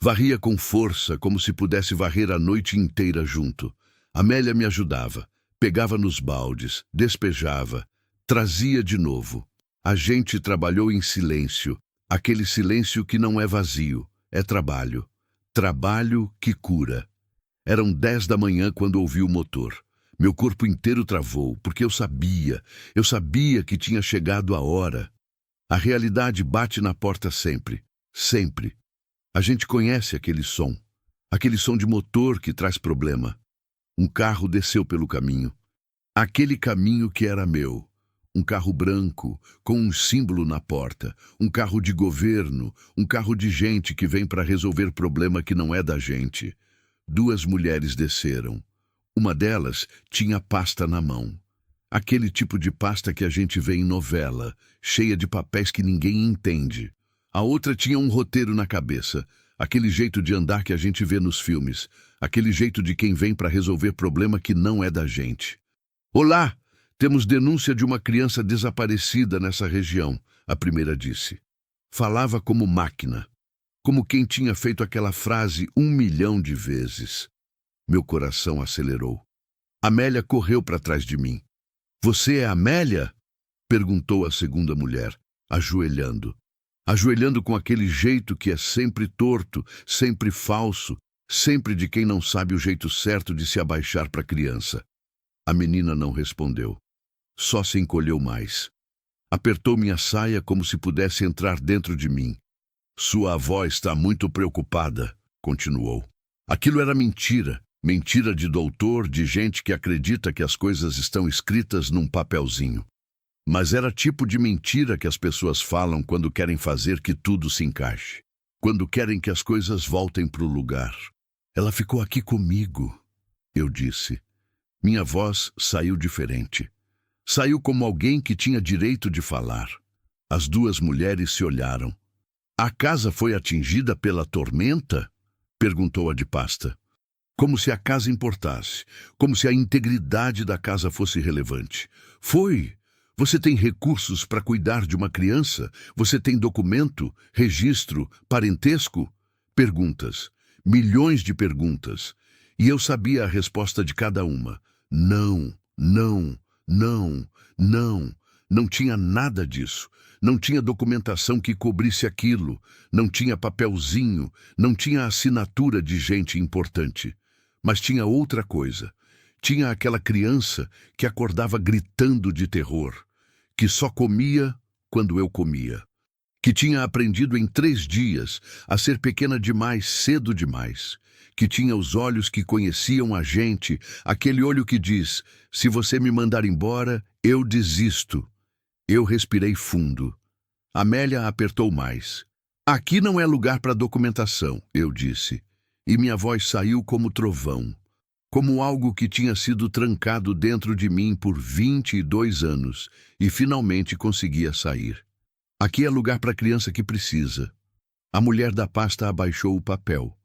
Varria com força, como se pudesse varrer a noite inteira junto. Amélia me ajudava, pegava nos baldes, despejava, trazia de novo. A gente trabalhou em silêncio, aquele silêncio que não é vazio, é trabalho. Trabalho que cura. Eram 10 da manhã quando ouvi o motor. Meu corpo inteiro travou, porque eu sabia que tinha chegado a hora. A realidade bate na porta sempre, sempre. A gente conhece aquele som de motor que traz problema. Um carro desceu pelo caminho. Aquele caminho que era meu. Um carro branco, com um símbolo na porta. Um carro de governo, um carro de gente que vem para resolver problema que não é da gente. 2 mulheres desceram. Uma delas tinha pasta na mão. Aquele tipo de pasta que a gente vê em novela, cheia de papéis que ninguém entende. A outra tinha um roteiro na cabeça, aquele jeito de andar que a gente vê nos filmes, aquele jeito de quem vem para resolver problema que não é da gente. Olá, temos denúncia de uma criança desaparecida nessa região, a primeira disse. Falava como máquina, como quem tinha feito aquela frase 1 milhão de vezes. Meu coração acelerou. Amélia correu para trás de mim. Você é Amélia? Perguntou a segunda mulher, ajoelhando. Ajoelhando com aquele jeito que é sempre torto, sempre falso, sempre de quem não sabe o jeito certo de se abaixar para a criança. A menina não respondeu. Só se encolheu mais. Apertou minha saia como se pudesse entrar dentro de mim. Sua avó está muito preocupada, continuou. Aquilo era mentira. Mentira de doutor, de gente que acredita que as coisas estão escritas num papelzinho. Mas era tipo de mentira que as pessoas falam quando querem fazer que tudo se encaixe. Quando querem que as coisas voltem para o lugar. Ela ficou aqui comigo, eu disse. Minha voz saiu diferente. Saiu como alguém que tinha direito de falar. As 2 mulheres se olharam. A casa foi atingida pela tormenta? Perguntou a de pasta. Como se a casa importasse, como se a integridade da casa fosse relevante. Foi. Você tem recursos para cuidar de uma criança? Você tem documento, registro, parentesco? Perguntas. Milhões de perguntas. E eu sabia a resposta de cada uma. Não, não, não, não. Não tinha nada disso. Não tinha documentação que cobrisse aquilo. Não tinha papelzinho. Não tinha assinatura de gente importante. Mas tinha outra coisa. Tinha aquela criança que acordava gritando de terror, que só comia quando eu comia, que tinha aprendido em 3 dias a ser pequena demais, cedo demais, que tinha os olhos que conheciam a gente, aquele olho que diz, se você me mandar embora, eu desisto. Eu respirei fundo. Amélia apertou mais. Aqui não é lugar para documentação, eu disse. E minha voz saiu como trovão, como algo que tinha sido trancado dentro de mim por 22 anos e finalmente conseguia sair. Aqui é lugar para a criança que precisa. A mulher da pasta abaixou o papel.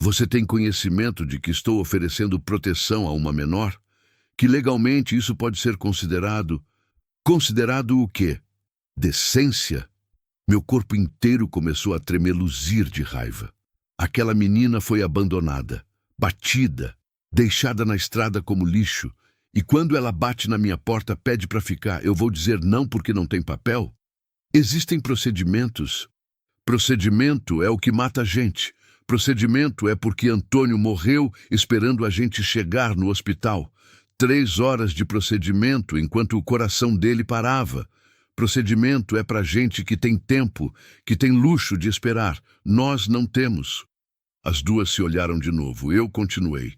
Você tem conhecimento de que estou oferecendo proteção a uma menor? Que legalmente isso pode ser considerado... Considerado o quê? Decência? Meu corpo inteiro começou a tremeluzir de raiva. Aquela menina foi abandonada, batida, deixada na estrada como lixo, e quando ela bate na minha porta, pede para ficar, eu vou dizer não porque não tem papel? Existem procedimentos. Procedimento é o que mata a gente. Procedimento é porque Antônio morreu esperando a gente chegar no hospital. 3 horas de procedimento enquanto o coração dele parava. Procedimento é para gente que tem tempo, que tem luxo de esperar. Nós não temos. As 2 se olharam de novo. Eu continuei.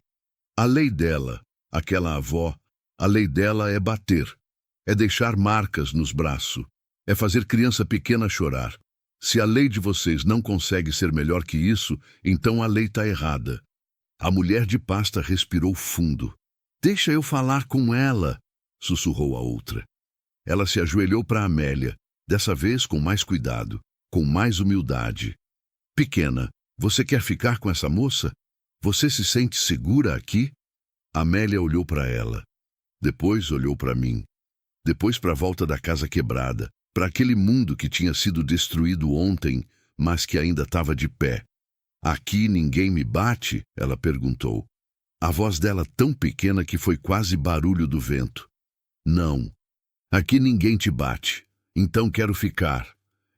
A lei dela, aquela avó, a lei dela é bater. É deixar marcas nos braços. É fazer criança pequena chorar. Se a lei de vocês não consegue ser melhor que isso, então a lei está errada. A mulher de pasta respirou fundo. Deixa eu falar com ela, sussurrou a outra. Ela se ajoelhou para Amélia, dessa vez com mais cuidado, com mais humildade. Pequena, você quer ficar com essa moça? Você se sente segura aqui? Amélia olhou para ela. Depois olhou para mim. depois para a volta da casa quebrada, para aquele mundo que tinha sido destruído ontem, mas que ainda estava de pé. Aqui ninguém me bate? Ela perguntou. A voz dela tão pequena que foi quase barulho do vento. Não, aqui ninguém te bate, então quero ficar.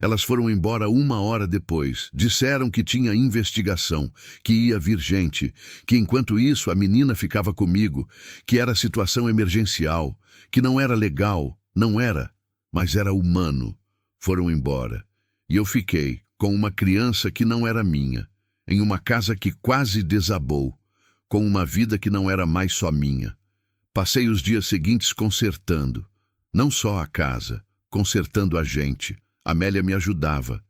Elas foram embora 1 hora depois. Disseram que tinha investigação, que ia vir gente, que enquanto isso a menina ficava comigo, que era situação emergencial, que não era legal, não era, mas era humano. Foram embora. E eu fiquei com uma criança que não era minha, em uma casa que quase desabou, com uma vida que não era mais só minha. Passei os dias seguintes consertando, não só a casa, consertando a gente. Amélia me ajudava.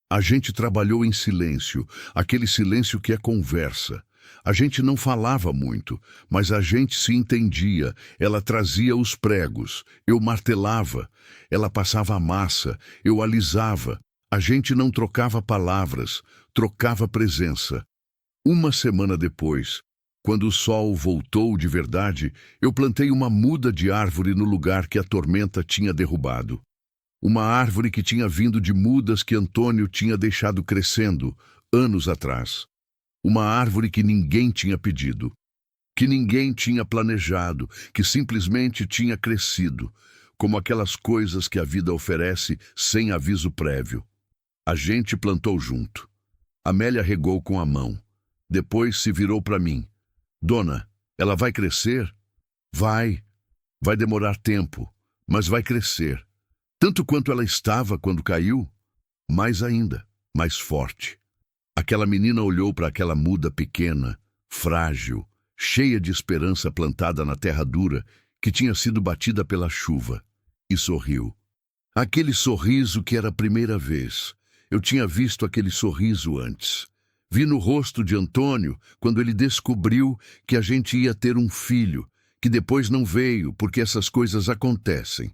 A gente trabalhou em silêncio, aquele silêncio que é conversa. A gente não falava muito, mas a gente se entendia. Ela trazia os pregos, eu martelava. Ela passava a massa, eu alisava. A gente não trocava palavras, trocava presença. 1 semana depois, quando o sol voltou de verdade, eu plantei uma muda de árvore no lugar que a tormenta tinha derrubado. Uma árvore que tinha vindo de mudas que Antônio tinha deixado crescendo anos atrás. Uma árvore que ninguém tinha pedido, que ninguém tinha planejado, que simplesmente tinha crescido, como aquelas coisas que a vida oferece sem aviso prévio. A gente plantou junto. Amélia regou com a mão. Depois se virou para mim. Dona, ela vai crescer? Vai. Vai demorar tempo, mas vai crescer. Tanto quanto ela estava quando caiu, mais ainda, mais forte. Aquela menina olhou para aquela muda pequena, frágil, cheia de esperança plantada na terra dura que tinha sido batida pela chuva, e sorriu. Aquele sorriso que era a primeira vez. Eu tinha visto aquele sorriso antes. Vi no rosto de Antônio quando ele descobriu que a gente ia ter um filho, que depois não veio porque essas coisas acontecem.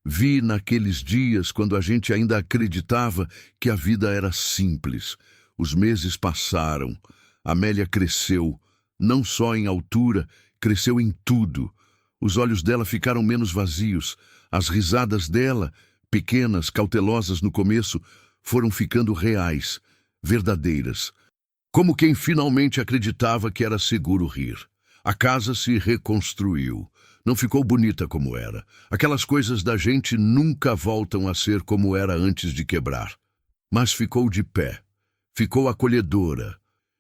Vi naqueles dias quando a gente ainda acreditava que a vida era simples. Os meses passaram. Amélia cresceu, não só em altura, cresceu em tudo. Os olhos dela ficaram menos vazios. As risadas dela, pequenas, cautelosas no começo, foram ficando reais, verdadeiras. Como quem finalmente acreditava que era seguro rir. A casa se reconstruiu. Não ficou bonita como era. Aquelas coisas da gente nunca voltam a ser como era antes de quebrar. Mas ficou de pé. Ficou acolhedora.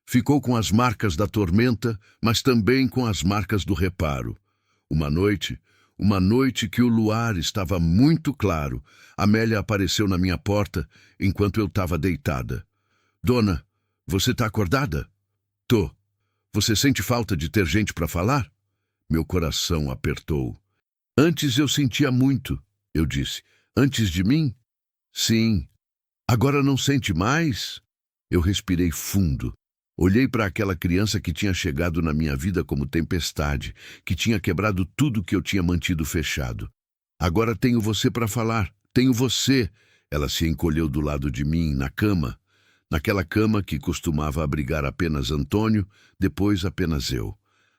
Ficou com as marcas da tormenta, mas também com as marcas do reparo. Uma noite que o luar estava muito claro, Amélia apareceu na minha porta enquanto eu estava deitada. Dona, você está acordada? Tô. Você sente falta de ter gente para falar? Meu coração apertou. Antes eu sentia muito, eu disse. Antes de mim? Sim. Agora não sente mais? Eu respirei fundo. Olhei para aquela criança que tinha chegado na minha vida como tempestade, que tinha quebrado tudo que eu tinha mantido fechado. Agora tenho você para falar. Tenho você. Ela se encolheu do lado de mim, na cama. Naquela cama que costumava abrigar apenas Antônio, depois apenas eu.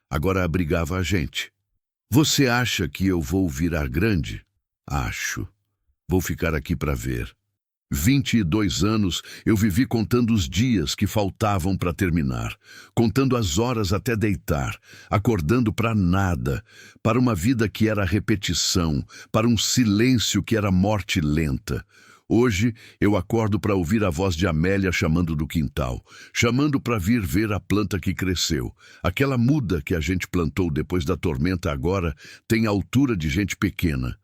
Agora abrigava a gente. Você acha que eu vou virar grande? Acho. Vou ficar aqui para ver. 22 anos eu vivi contando os dias que faltavam para terminar, contando as horas até deitar, acordando para nada, para uma vida que era repetição, para um silêncio que era morte lenta. Hoje eu acordo para ouvir a voz de Amélia chamando do quintal, chamando para vir ver a planta que cresceu. Aquela muda que a gente plantou depois da tormenta agora tem altura de gente pequena.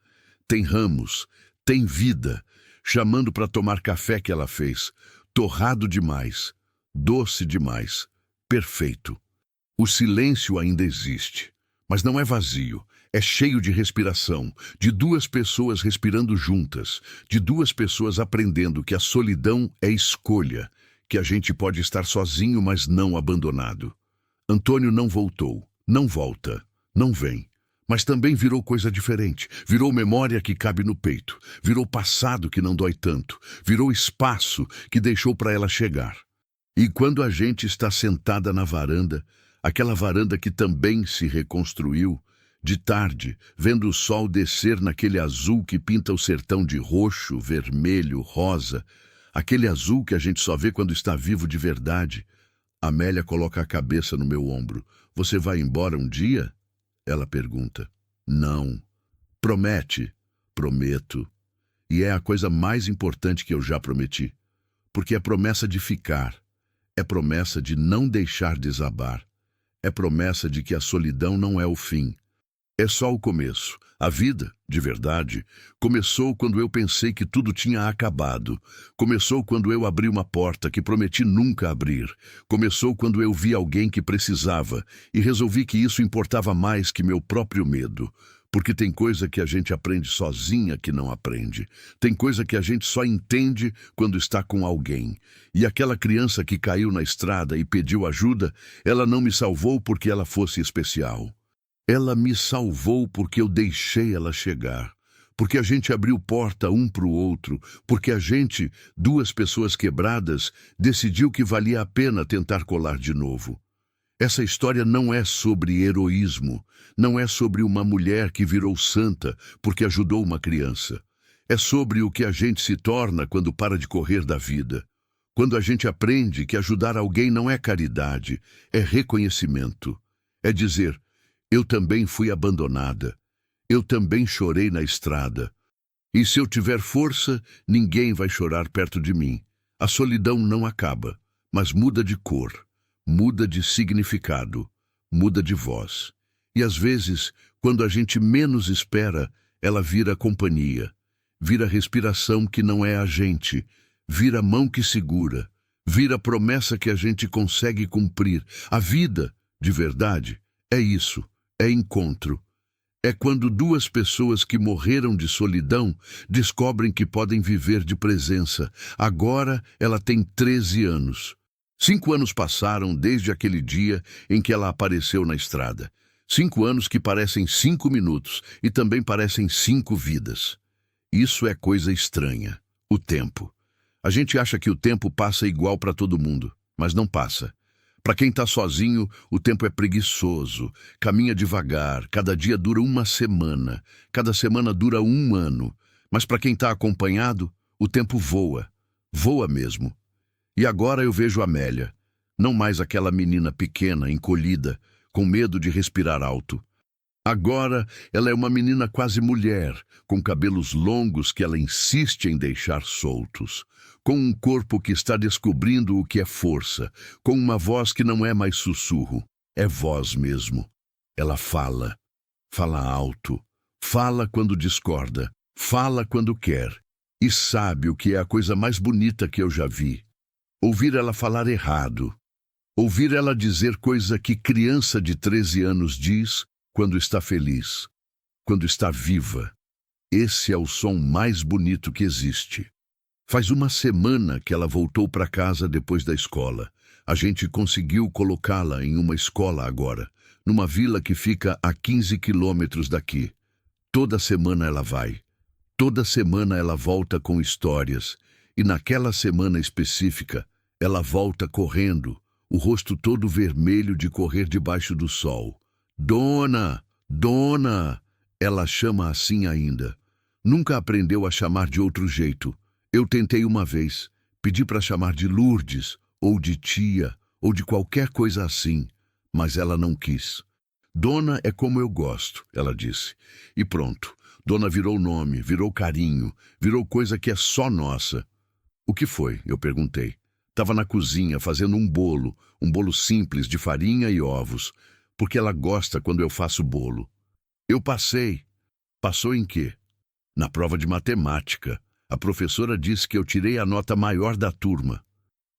Tem ramos, tem vida, chamando para tomar café que ela fez. Torrado demais, doce demais, perfeito. O silêncio ainda existe, mas não é vazio. É cheio de respiração, de duas pessoas respirando juntas, de duas pessoas aprendendo que a solidão é escolha, que a gente pode estar sozinho, mas não abandonado. Antônio não voltou, não volta, não vem. Mas também virou coisa diferente, virou memória que cabe no peito, virou passado que não dói tanto, virou espaço que deixou para ela chegar. E quando a gente está sentada na varanda, aquela varanda que também se reconstruiu, De tarde, vendo o sol descer naquele azul que pinta o sertão de roxo, vermelho, rosa, aquele azul que a gente só vê quando está vivo de verdade, Amélia coloca a cabeça no meu ombro. Você vai embora um dia? Ela pergunta. Não. Promete? Prometo. E é a coisa mais importante que eu já prometi. Porque é promessa de ficar. É promessa de não deixar desabar. É promessa de que a solidão não é o fim. É só o começo. A vida, de verdade, começou quando eu pensei que tudo tinha acabado. Começou quando eu abri uma porta que prometi nunca abrir. Começou quando eu vi alguém que precisava e resolvi que isso importava mais que meu próprio medo. Porque tem coisa que a gente aprende sozinha que não aprende. Tem coisa que a gente só entende quando está com alguém. E aquela criança que caiu na estrada e pediu ajuda, ela não me salvou porque ela fosse especial. Ela me salvou porque eu deixei ela chegar. Porque a gente abriu porta um para o outro. Porque a gente, duas pessoas quebradas, decidiu que valia a pena tentar colar de novo. Essa história não é sobre heroísmo. Não é sobre uma mulher que virou santa porque ajudou uma criança. É sobre o que a gente se torna quando para de correr da vida. Quando a gente aprende que ajudar alguém não é caridade, é reconhecimento. É dizer, eu também fui abandonada. Eu também chorei na estrada. E se eu tiver força, ninguém vai chorar perto de mim. A solidão não acaba, mas muda de cor, muda de significado, muda de voz. E às vezes, quando a gente menos espera, ela vira companhia, vira respiração que não é a gente, vira mão que segura, vira promessa que a gente consegue cumprir. A vida, de verdade, é isso. É encontro. É quando duas pessoas que morreram de solidão descobrem que podem viver de presença. Agora ela tem 13 anos. 5 anos passaram desde aquele dia em que ela apareceu na estrada. 5 anos que parecem 5 minutos e também parecem 5 vidas. Isso é coisa estranha. O tempo. A gente acha que o tempo passa igual para todo mundo, mas não passa. Para quem está sozinho, o tempo é preguiçoso, caminha devagar, cada dia dura uma semana, cada semana dura um ano. Mas para quem está acompanhado, o tempo voa, voa mesmo. E agora eu vejo Amélia, não mais aquela menina pequena, encolhida, com medo de respirar alto. Agora ela é uma menina quase mulher, com cabelos longos que ela insiste em deixar soltos, com um corpo que está descobrindo o que é força, com uma voz que não é mais sussurro, é voz mesmo. Ela fala, fala alto, fala quando discorda, fala quando quer, e sabe o que é a coisa mais bonita que eu já vi? Ouvir ela falar errado, ouvir ela dizer coisa que criança de 13 anos diz quando está feliz, quando está viva. Esse é o som mais bonito que existe. Faz uma semana que ela voltou para casa depois da escola. A gente conseguiu colocá-la em uma escola agora, numa vila que fica a 15 quilômetros daqui. Toda semana ela vai. Toda semana ela volta com histórias. E naquela semana específica, ela volta correndo, o rosto todo vermelho de correr debaixo do sol. Dona, dona, ela chama assim ainda. Nunca aprendeu a chamar de outro jeito. Eu tentei uma vez, pedi para chamar de Lourdes, ou de tia, ou de qualquer coisa assim, mas ela não quis. Dona é como eu gosto, ela disse. E pronto, Dona virou nome, virou carinho, virou coisa que é só nossa. O que foi? Eu perguntei. Estava na cozinha fazendo um bolo simples de farinha e ovos, porque ela gosta quando eu faço bolo. Eu passei. Passou em quê? Na prova de matemática. A professora disse que eu tirei a nota maior da turma.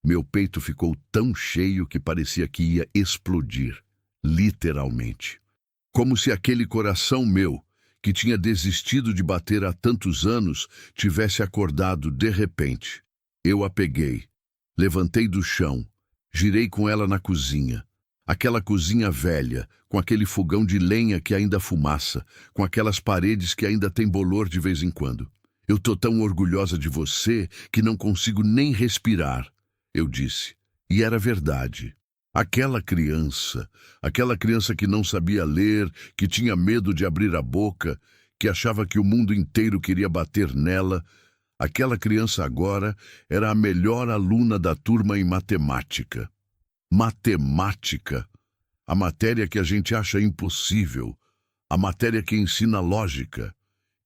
Meu peito ficou tão cheio que parecia que ia explodir, literalmente. Como se aquele coração meu, que tinha desistido de bater há tantos anos, tivesse acordado de repente. Eu a peguei, levantei do chão, girei com ela na cozinha. Aquela cozinha velha, com aquele fogão de lenha que ainda fumaça, com aquelas paredes que ainda tem bolor de vez em quando. Eu tô tão orgulhosa de você que não consigo nem respirar, eu disse. E era verdade. Aquela criança que não sabia ler, que tinha medo de abrir a boca, que achava que o mundo inteiro queria bater nela, aquela criança agora era a melhor aluna da turma em matemática. Matemática, a matéria que a gente acha impossível, a matéria que ensina lógica,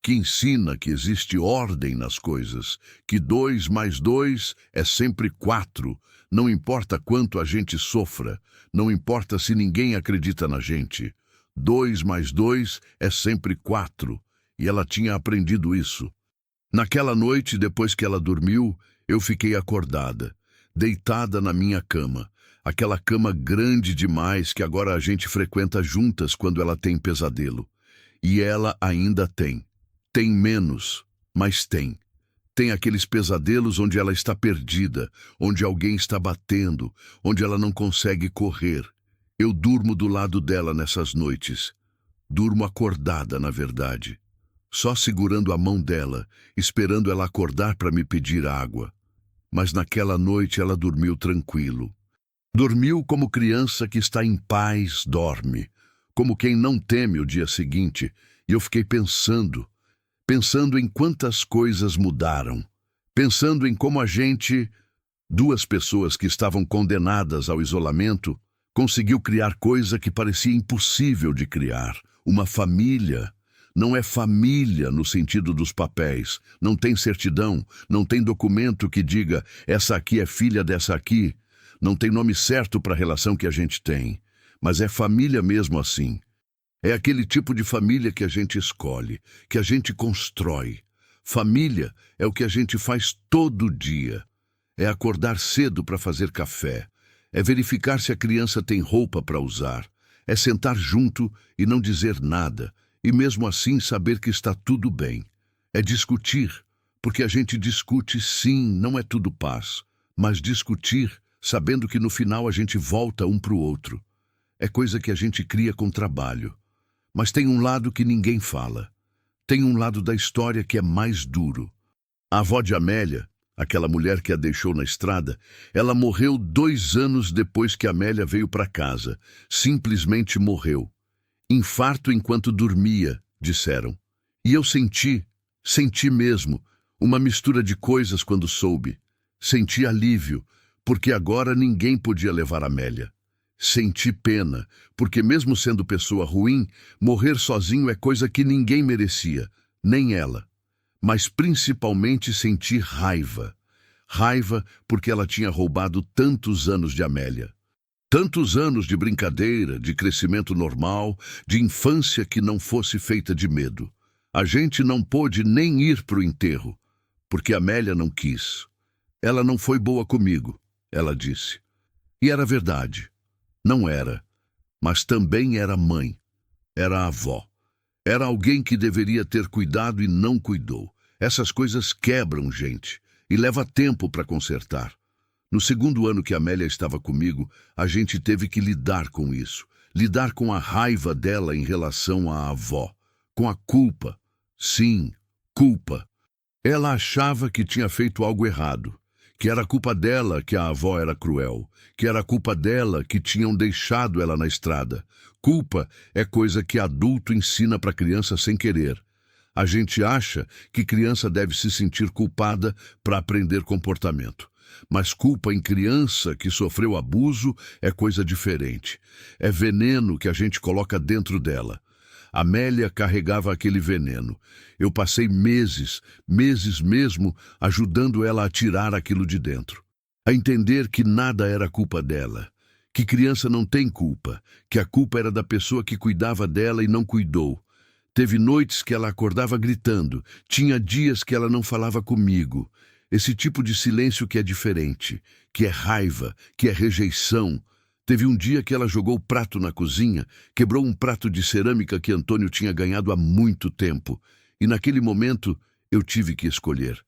que ensina que existe ordem nas coisas, que 2 mais 2 é sempre 4, não importa quanto a gente sofra, não importa se ninguém acredita na gente. 2 mais 2 é sempre 4, e ela tinha aprendido isso. Naquela noite, depois que ela dormiu, eu fiquei acordada, deitada na minha cama, aquela cama grande demais que agora a gente frequenta juntas quando ela tem pesadelo. E ela ainda tem. Tem menos, mas tem. Tem aqueles pesadelos onde ela está perdida, onde alguém está batendo, onde ela não consegue correr. Eu durmo do lado dela nessas noites. Durmo acordada, na verdade. Só segurando a mão dela, esperando ela acordar para me pedir água. Mas naquela noite ela dormiu tranquilo. Dormiu como criança que está em paz dorme, como quem não teme o dia seguinte, e eu fiquei pensando em quantas coisas mudaram, pensando em como a gente, 2 pessoas que estavam condenadas ao isolamento, conseguiu criar coisa que parecia impossível de criar, uma família. Não é família no sentido dos papéis, não tem certidão, não tem documento que diga essa aqui é filha dessa aqui, não tem nome certo para a relação que a gente tem, mas é família mesmo assim. É aquele tipo de família que a gente escolhe, que a gente constrói. Família é o que a gente faz todo dia. É acordar cedo para fazer café. É verificar se a criança tem roupa para usar. É sentar junto e não dizer nada, e mesmo assim saber que está tudo bem. É discutir, porque a gente discute sim, não é tudo paz, mas discutir sabendo que no final a gente volta um para o outro. É coisa que a gente cria com trabalho. Mas tem um lado que ninguém fala. Tem um lado da história que é mais duro. A avó de Amélia, aquela mulher que a deixou na estrada, ela morreu 2 anos depois que Amélia veio para casa. Simplesmente morreu. Infarto enquanto dormia, disseram. E eu senti mesmo, uma mistura de coisas quando soube. Senti alívio, porque agora ninguém podia levar Amélia. Senti pena, porque mesmo sendo pessoa ruim, morrer sozinho é coisa que ninguém merecia, nem ela. Mas principalmente senti raiva. Raiva porque ela tinha roubado tantos anos de Amélia. Tantos anos de brincadeira, de crescimento normal, de infância que não fosse feita de medo. A gente não pôde nem ir para o enterro, porque Amélia não quis. Ela não foi boa comigo, ela disse. E era verdade. Não era, mas também era mãe, era avó. Era alguém que deveria ter cuidado e não cuidou. Essas coisas quebram gente e leva tempo para consertar. No 2º ano que Amélia estava comigo, a gente teve que lidar com isso. Lidar com a raiva dela em relação à avó. Com a culpa. Sim, culpa. Ela achava que tinha feito algo errado. Que era culpa dela que a avó era cruel, que era culpa dela que tinham deixado ela na estrada. Culpa é coisa que adulto ensina para criança sem querer. A gente acha que criança deve se sentir culpada para aprender comportamento. Mas culpa em criança que sofreu abuso é coisa diferente. É veneno que a gente coloca dentro dela. Amélia carregava aquele veneno. Eu passei meses mesmo, ajudando ela a tirar aquilo de dentro. A entender que nada era culpa dela. Que criança não tem culpa. Que a culpa era da pessoa que cuidava dela e não cuidou. Teve noites que ela acordava gritando. Tinha dias que ela não falava comigo. Esse tipo de silêncio que é diferente. Que é raiva, que é rejeição. Teve um dia que ela jogou o prato na cozinha, quebrou um prato de cerâmica que Antônio tinha ganhado há muito tempo. E naquele momento eu tive que escolher.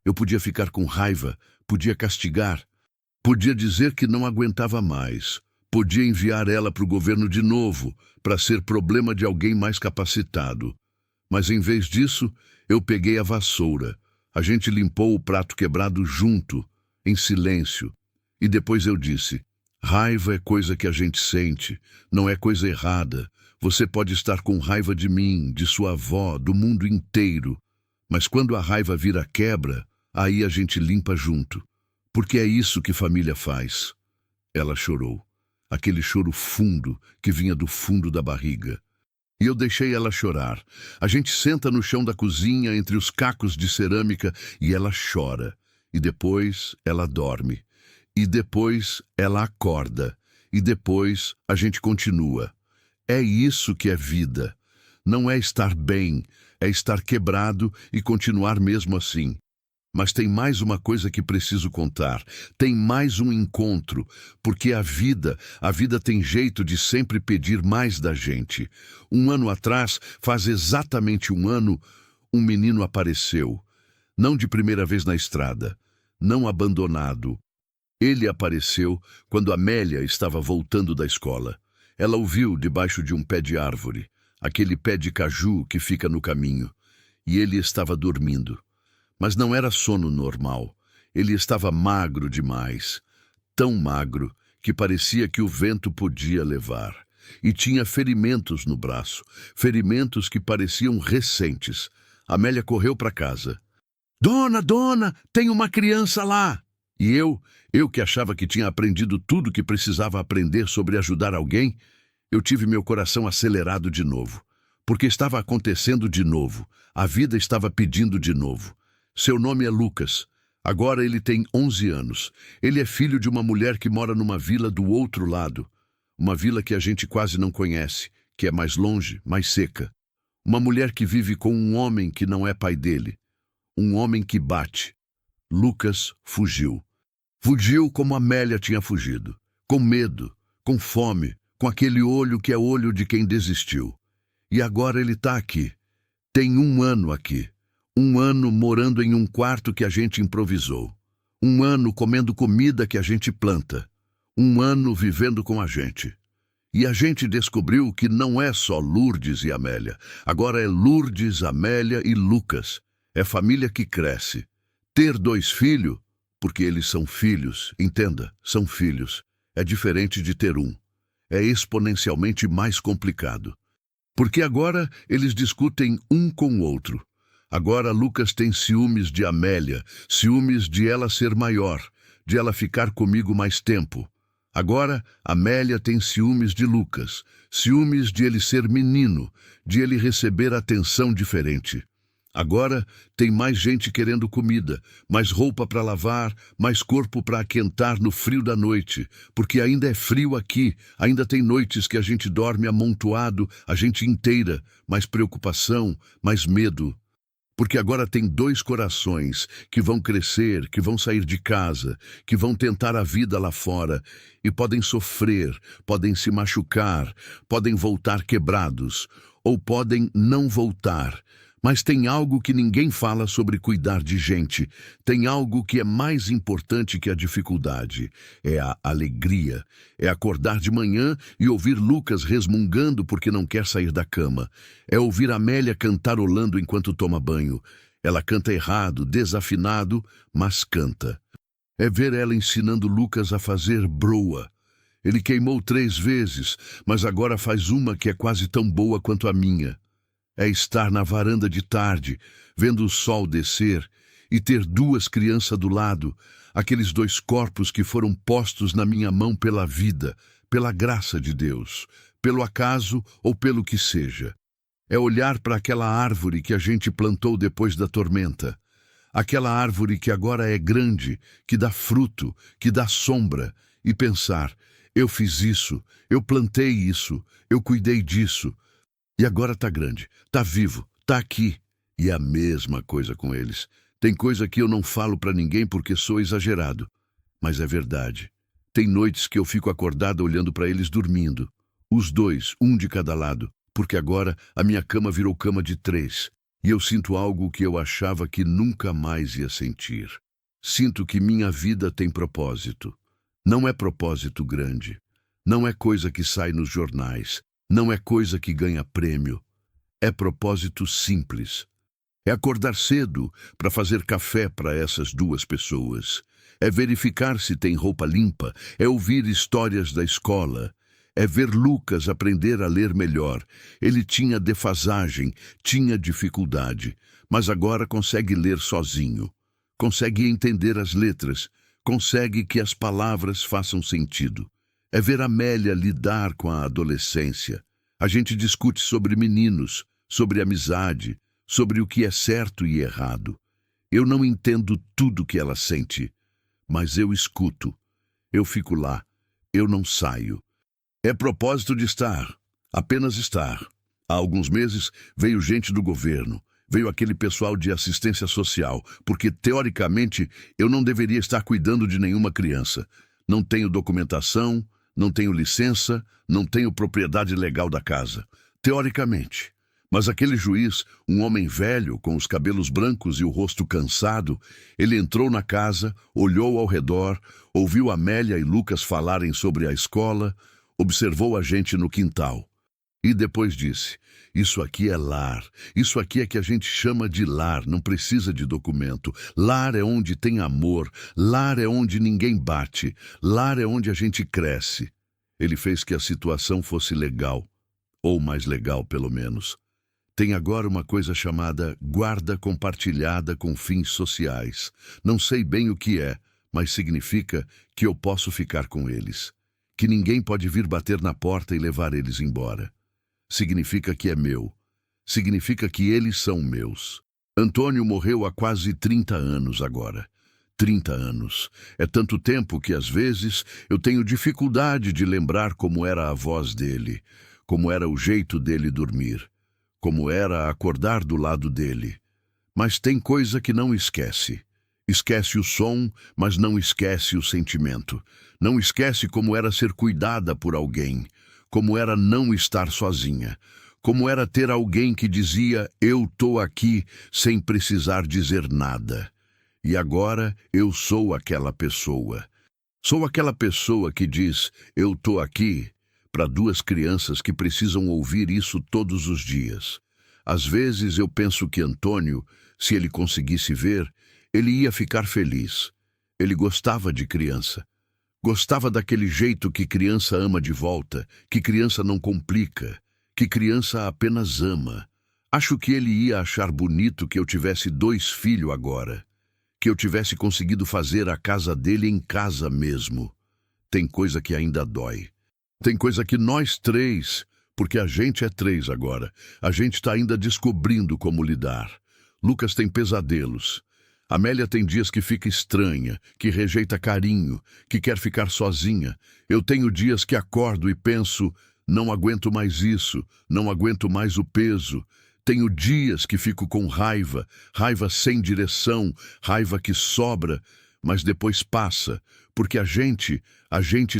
Eu podia ficar com raiva, podia castigar, podia dizer que não aguentava mais, podia enviar ela para o governo de novo, para ser problema de alguém mais capacitado. Mas em vez disso, eu peguei a vassoura. A gente limpou o prato quebrado junto, em silêncio. E depois eu disse: Raiva é coisa que a gente sente, não é coisa errada. Você pode estar com raiva de mim, de sua avó, do mundo inteiro. Mas quando a raiva vira quebra, aí a gente limpa junto. Porque é isso que família faz. Ela chorou. Aquele choro fundo que vinha do fundo da barriga. E eu deixei ela chorar. A gente senta no chão da cozinha entre os cacos de cerâmica e ela chora. E depois ela dorme. E depois ela acorda. E depois a gente continua. É isso que é vida. Não é estar bem, é estar quebrado e continuar mesmo assim. Mas tem mais uma coisa que preciso contar. Tem mais um encontro, porque a vida tem jeito de sempre pedir mais da gente. Um ano atrás, faz exatamente um ano, um menino apareceu. Não de primeira vez na estrada, não abandonado. Ele apareceu quando Amélia estava voltando da escola. Ela o viu debaixo de um pé de árvore, aquele pé de caju que fica no caminho, e ele estava dormindo. Mas não era sono normal. Ele estava magro demais, tão magro que parecia que o vento podia levar. E tinha ferimentos no braço, ferimentos que pareciam recentes. Amélia correu para casa. Dona, tem uma criança lá! E eu que achava que tinha aprendido tudo que precisava aprender sobre ajudar alguém, eu tive meu coração acelerado de novo. Porque estava acontecendo de novo. A vida estava pedindo de novo. Seu nome é Lucas. Agora ele tem 11 anos. Ele é filho de uma mulher que mora numa vila do outro lado. Uma vila que a gente quase não conhece, que é mais longe, mais seca. Uma mulher que vive com um homem que não é pai dele. Um homem que bate. Lucas fugiu. Fugiu como Amélia tinha fugido. Com medo, com fome, com aquele olho que é olho de quem desistiu. E agora ele está aqui. Tem um ano aqui. Um ano morando em um quarto que a gente improvisou. Um ano comendo comida que a gente planta. Um ano vivendo com a gente. E a gente descobriu que não é só Lourdes e Amélia. Agora é Lourdes, Amélia e Lucas. É família que cresce. Ter 2 filhos, porque eles são filhos, entenda, são filhos. É diferente de ter um. É exponencialmente mais complicado. Porque agora eles discutem um com o outro. Agora Lucas tem ciúmes de Amélia, ciúmes de ela ser maior, de ela ficar comigo mais tempo. Agora Amélia tem ciúmes de Lucas, ciúmes de ele ser menino, de ele receber atenção diferente. Agora tem mais gente querendo comida, mais roupa para lavar, mais corpo para aquentar no frio da noite, porque ainda é frio aqui, ainda tem noites que a gente dorme amontoado, a gente inteira, mais preocupação, mais medo. Porque agora tem 2 corações que vão crescer, que vão sair de casa, que vão tentar a vida lá fora e podem sofrer, podem se machucar, podem voltar quebrados ou podem não voltar. Mas tem algo que ninguém fala sobre cuidar de gente. Tem algo que é mais importante que a dificuldade. É a alegria. É acordar de manhã e ouvir Lucas resmungando porque não quer sair da cama. É ouvir Amélia cantarolando enquanto toma banho. Ela canta errado, desafinado, mas canta. É ver ela ensinando Lucas a fazer broa. Ele queimou 3 vezes, mas agora faz uma que é quase tão boa quanto a minha. É estar na varanda de tarde, vendo o sol descer e ter 2 crianças do lado, aqueles 2 corpos que foram postos na minha mão pela vida, pela graça de Deus, pelo acaso ou pelo que seja. É olhar para aquela árvore que a gente plantou depois da tormenta, aquela árvore que agora é grande, que dá fruto, que dá sombra, e pensar, eu fiz isso, eu plantei isso, eu cuidei disso, e agora está grande, está vivo, está aqui. E é a mesma coisa com eles. Tem coisa que eu não falo para ninguém porque sou exagerado. Mas é verdade. Tem noites que eu fico acordado olhando para eles dormindo. Os 2, um de cada lado. Porque agora a minha cama virou cama de 3. E eu sinto algo que eu achava que nunca mais ia sentir. Sinto que minha vida tem propósito. Não é propósito grande. Não é coisa que sai nos jornais. Não é coisa que ganha prêmio. É propósito simples. É acordar cedo para fazer café para essas duas pessoas. É verificar se tem roupa limpa. É ouvir histórias da escola. É ver Lucas aprender a ler melhor. Ele tinha defasagem, tinha dificuldade, mas agora consegue ler sozinho. Consegue entender as letras. Consegue que as palavras façam sentido. É ver Amélia lidar com a adolescência. A gente discute sobre meninos, sobre amizade, sobre o que é certo e errado. Eu não entendo tudo que ela sente, mas eu escuto. Eu fico lá. Eu não saio. É propósito de estar, apenas estar. Há alguns meses veio gente do governo, veio aquele pessoal de assistência social, porque, teoricamente, eu não deveria estar cuidando de nenhuma criança. Não tenho documentação, não tenho licença, não tenho propriedade legal da casa. Teoricamente. Mas aquele juiz, um homem velho, com os cabelos brancos e o rosto cansado, ele entrou na casa, olhou ao redor, ouviu Amélia e Lucas falarem sobre a escola, observou a gente no quintal. E depois disse: isso aqui é lar. Isso aqui é que a gente chama de lar, não precisa de documento. Lar é onde tem amor. Lar é onde ninguém bate. Lar é onde a gente cresce. Ele fez que a situação fosse legal. Ou mais legal, pelo menos. Tem agora uma coisa chamada guarda compartilhada com fins sociais. Não sei bem o que é, mas significa que eu posso ficar com eles. Que ninguém pode vir bater na porta e levar eles embora. Significa que é meu. Significa que eles são meus. Antônio morreu há quase 30 anos agora. 30 anos. É tanto tempo que, às vezes, eu tenho dificuldade de lembrar como era a voz dele, como era o jeito dele dormir, como era acordar do lado dele. Mas tem coisa que não esquece. Esquece o som, mas não esquece o sentimento. Não esquece como era ser cuidada por alguém, como era não estar sozinha, como era ter alguém que dizia eu tô aqui sem precisar dizer nada. E agora eu sou aquela pessoa. Sou aquela pessoa que diz eu tô aqui para duas crianças que precisam ouvir isso todos os dias. Às vezes eu penso que Antônio, se ele conseguisse ver, ele ia ficar feliz. Ele gostava de criança. Gostava daquele jeito que criança ama de volta, que criança não complica, que criança apenas ama. Acho que ele ia achar bonito que eu tivesse 2 filhos agora, que eu tivesse conseguido fazer a casa dele em casa mesmo. Tem coisa que ainda dói. Tem coisa que nós 3, porque a gente é 3 agora, a gente está ainda descobrindo como lidar. Lucas tem pesadelos. Amélia tem dias que fica estranha, que rejeita carinho, que quer ficar sozinha. Eu tenho dias que acordo e penso, não aguento mais isso, não aguento mais o peso. Tenho dias que fico com raiva, raiva sem direção, raiva que sobra, mas depois passa, porque a gente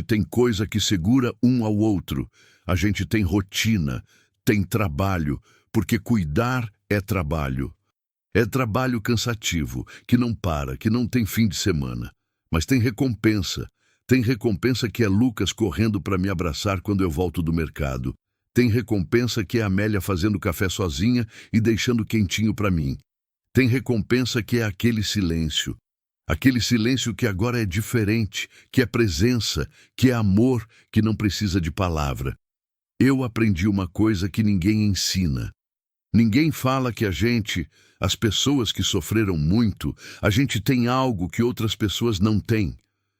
tem coisa que segura um ao outro. A gente tem rotina, tem trabalho, porque cuidar é trabalho. É trabalho cansativo, que não para, que não tem fim de semana. Mas tem recompensa. Tem recompensa que é Lucas correndo para me abraçar quando eu volto do mercado. Tem recompensa que é Amélia fazendo café sozinha e deixando quentinho para mim. Tem recompensa que é aquele silêncio. Aquele silêncio que agora é diferente, que é presença, que é amor, que não precisa de palavra. Eu aprendi uma coisa que ninguém ensina. Ninguém fala que as pessoas que sofreram muito, a gente tem algo que outras pessoas não têm.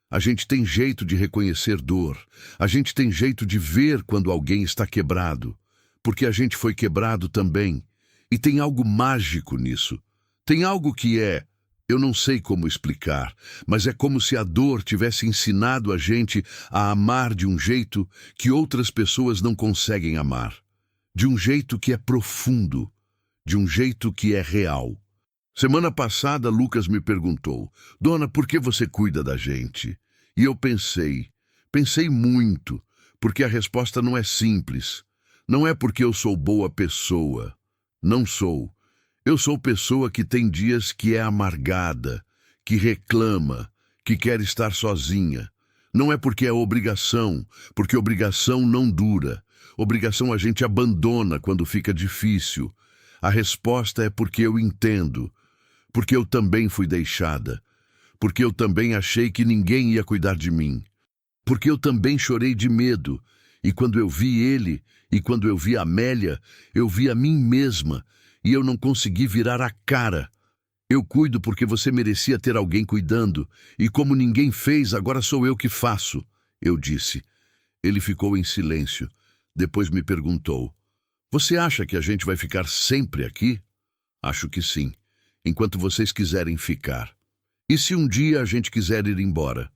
A gente tem jeito de reconhecer dor. A gente tem jeito de ver quando alguém está quebrado. Porque a gente foi quebrado também. E tem algo mágico nisso. Tem algo que eu não sei como explicar, mas é como se a dor tivesse ensinado a gente a amar de um jeito que outras pessoas não conseguem amar. De um jeito que é profundo, de um jeito que é real. Semana passada, Lucas me perguntou, Dona, por que você cuida da gente? E eu pensei muito, porque a resposta não é simples. Não é porque eu sou boa pessoa. Não sou. Eu sou pessoa que tem dias que é amargada, que reclama, que quer estar sozinha. Não é porque é obrigação, porque obrigação não dura. Obrigação a gente abandona quando fica difícil. A resposta é porque eu entendo, porque eu também fui deixada, porque eu também achei que ninguém ia cuidar de mim, porque eu também chorei de medo, e quando eu vi ele, e quando eu vi a Amélia, eu vi a mim mesma, e eu não consegui virar a cara. Eu cuido porque você merecia ter alguém cuidando, e como ninguém fez, agora sou eu que faço, eu disse. Ele ficou em silêncio. Depois me perguntou: Você acha que a gente vai ficar sempre aqui? Acho que sim, enquanto vocês quiserem ficar. E se um dia a gente quiser ir embora?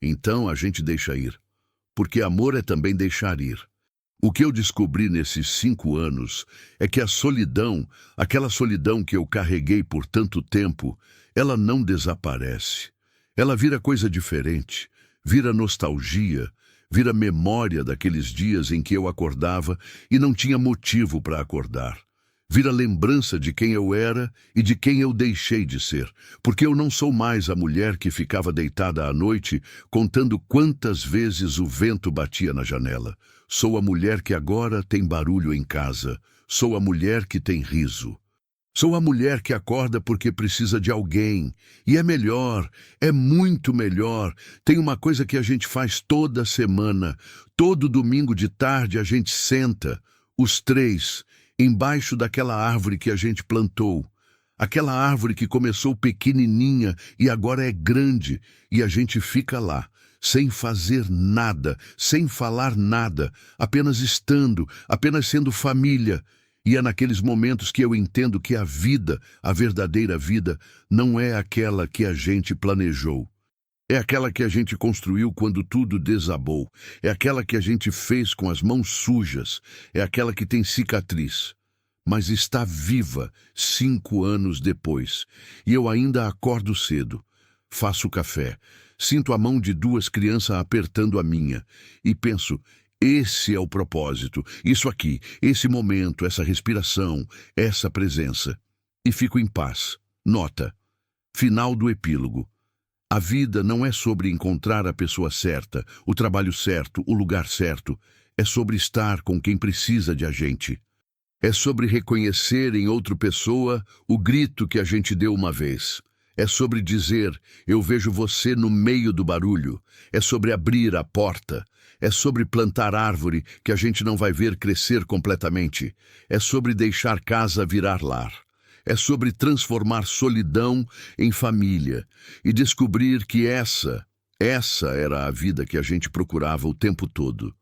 Então a gente deixa ir, porque amor é também deixar ir. O que eu descobri nesses 5 anos é que a solidão, aquela solidão que eu carreguei por tanto tempo, ela não desaparece. Ela vira coisa diferente, vira nostalgia, vira memória daqueles dias em que eu acordava e não tinha motivo para acordar. Vira lembrança de quem eu era e de quem eu deixei de ser, porque eu não sou mais a mulher que ficava deitada à noite contando quantas vezes o vento batia na janela. Sou a mulher que agora tem barulho em casa. Sou a mulher que tem riso. Sou a mulher que acorda porque precisa de alguém. E é melhor, é muito melhor. Tem uma coisa que a gente faz toda semana. Todo domingo de tarde a gente senta, os 3, embaixo daquela árvore que a gente plantou. Aquela árvore que começou pequenininha e agora é grande. E a gente fica lá, sem fazer nada, sem falar nada, apenas estando, apenas sendo família. E é naqueles momentos que eu entendo que a vida, a verdadeira vida, não é aquela que a gente planejou. É aquela que a gente construiu quando tudo desabou. É aquela que a gente fez com as mãos sujas. É aquela que tem cicatriz. Mas está viva 5 anos depois. E eu ainda acordo cedo. Faço café. Sinto a mão de 2 crianças apertando a minha. E penso: esse é o propósito, isso aqui, esse momento, essa respiração, essa presença. E fico em paz. Nota: final do epílogo. A vida não é sobre encontrar a pessoa certa, o trabalho certo, o lugar certo. É sobre estar com quem precisa de a gente. É sobre reconhecer em outra pessoa o grito que a gente deu uma vez. É sobre dizer: eu vejo você no meio do barulho. É sobre abrir a porta. É sobre plantar árvore que a gente não vai ver crescer completamente. É sobre deixar casa virar lar. É sobre transformar solidão em família e descobrir que essa era a vida que a gente procurava o tempo todo.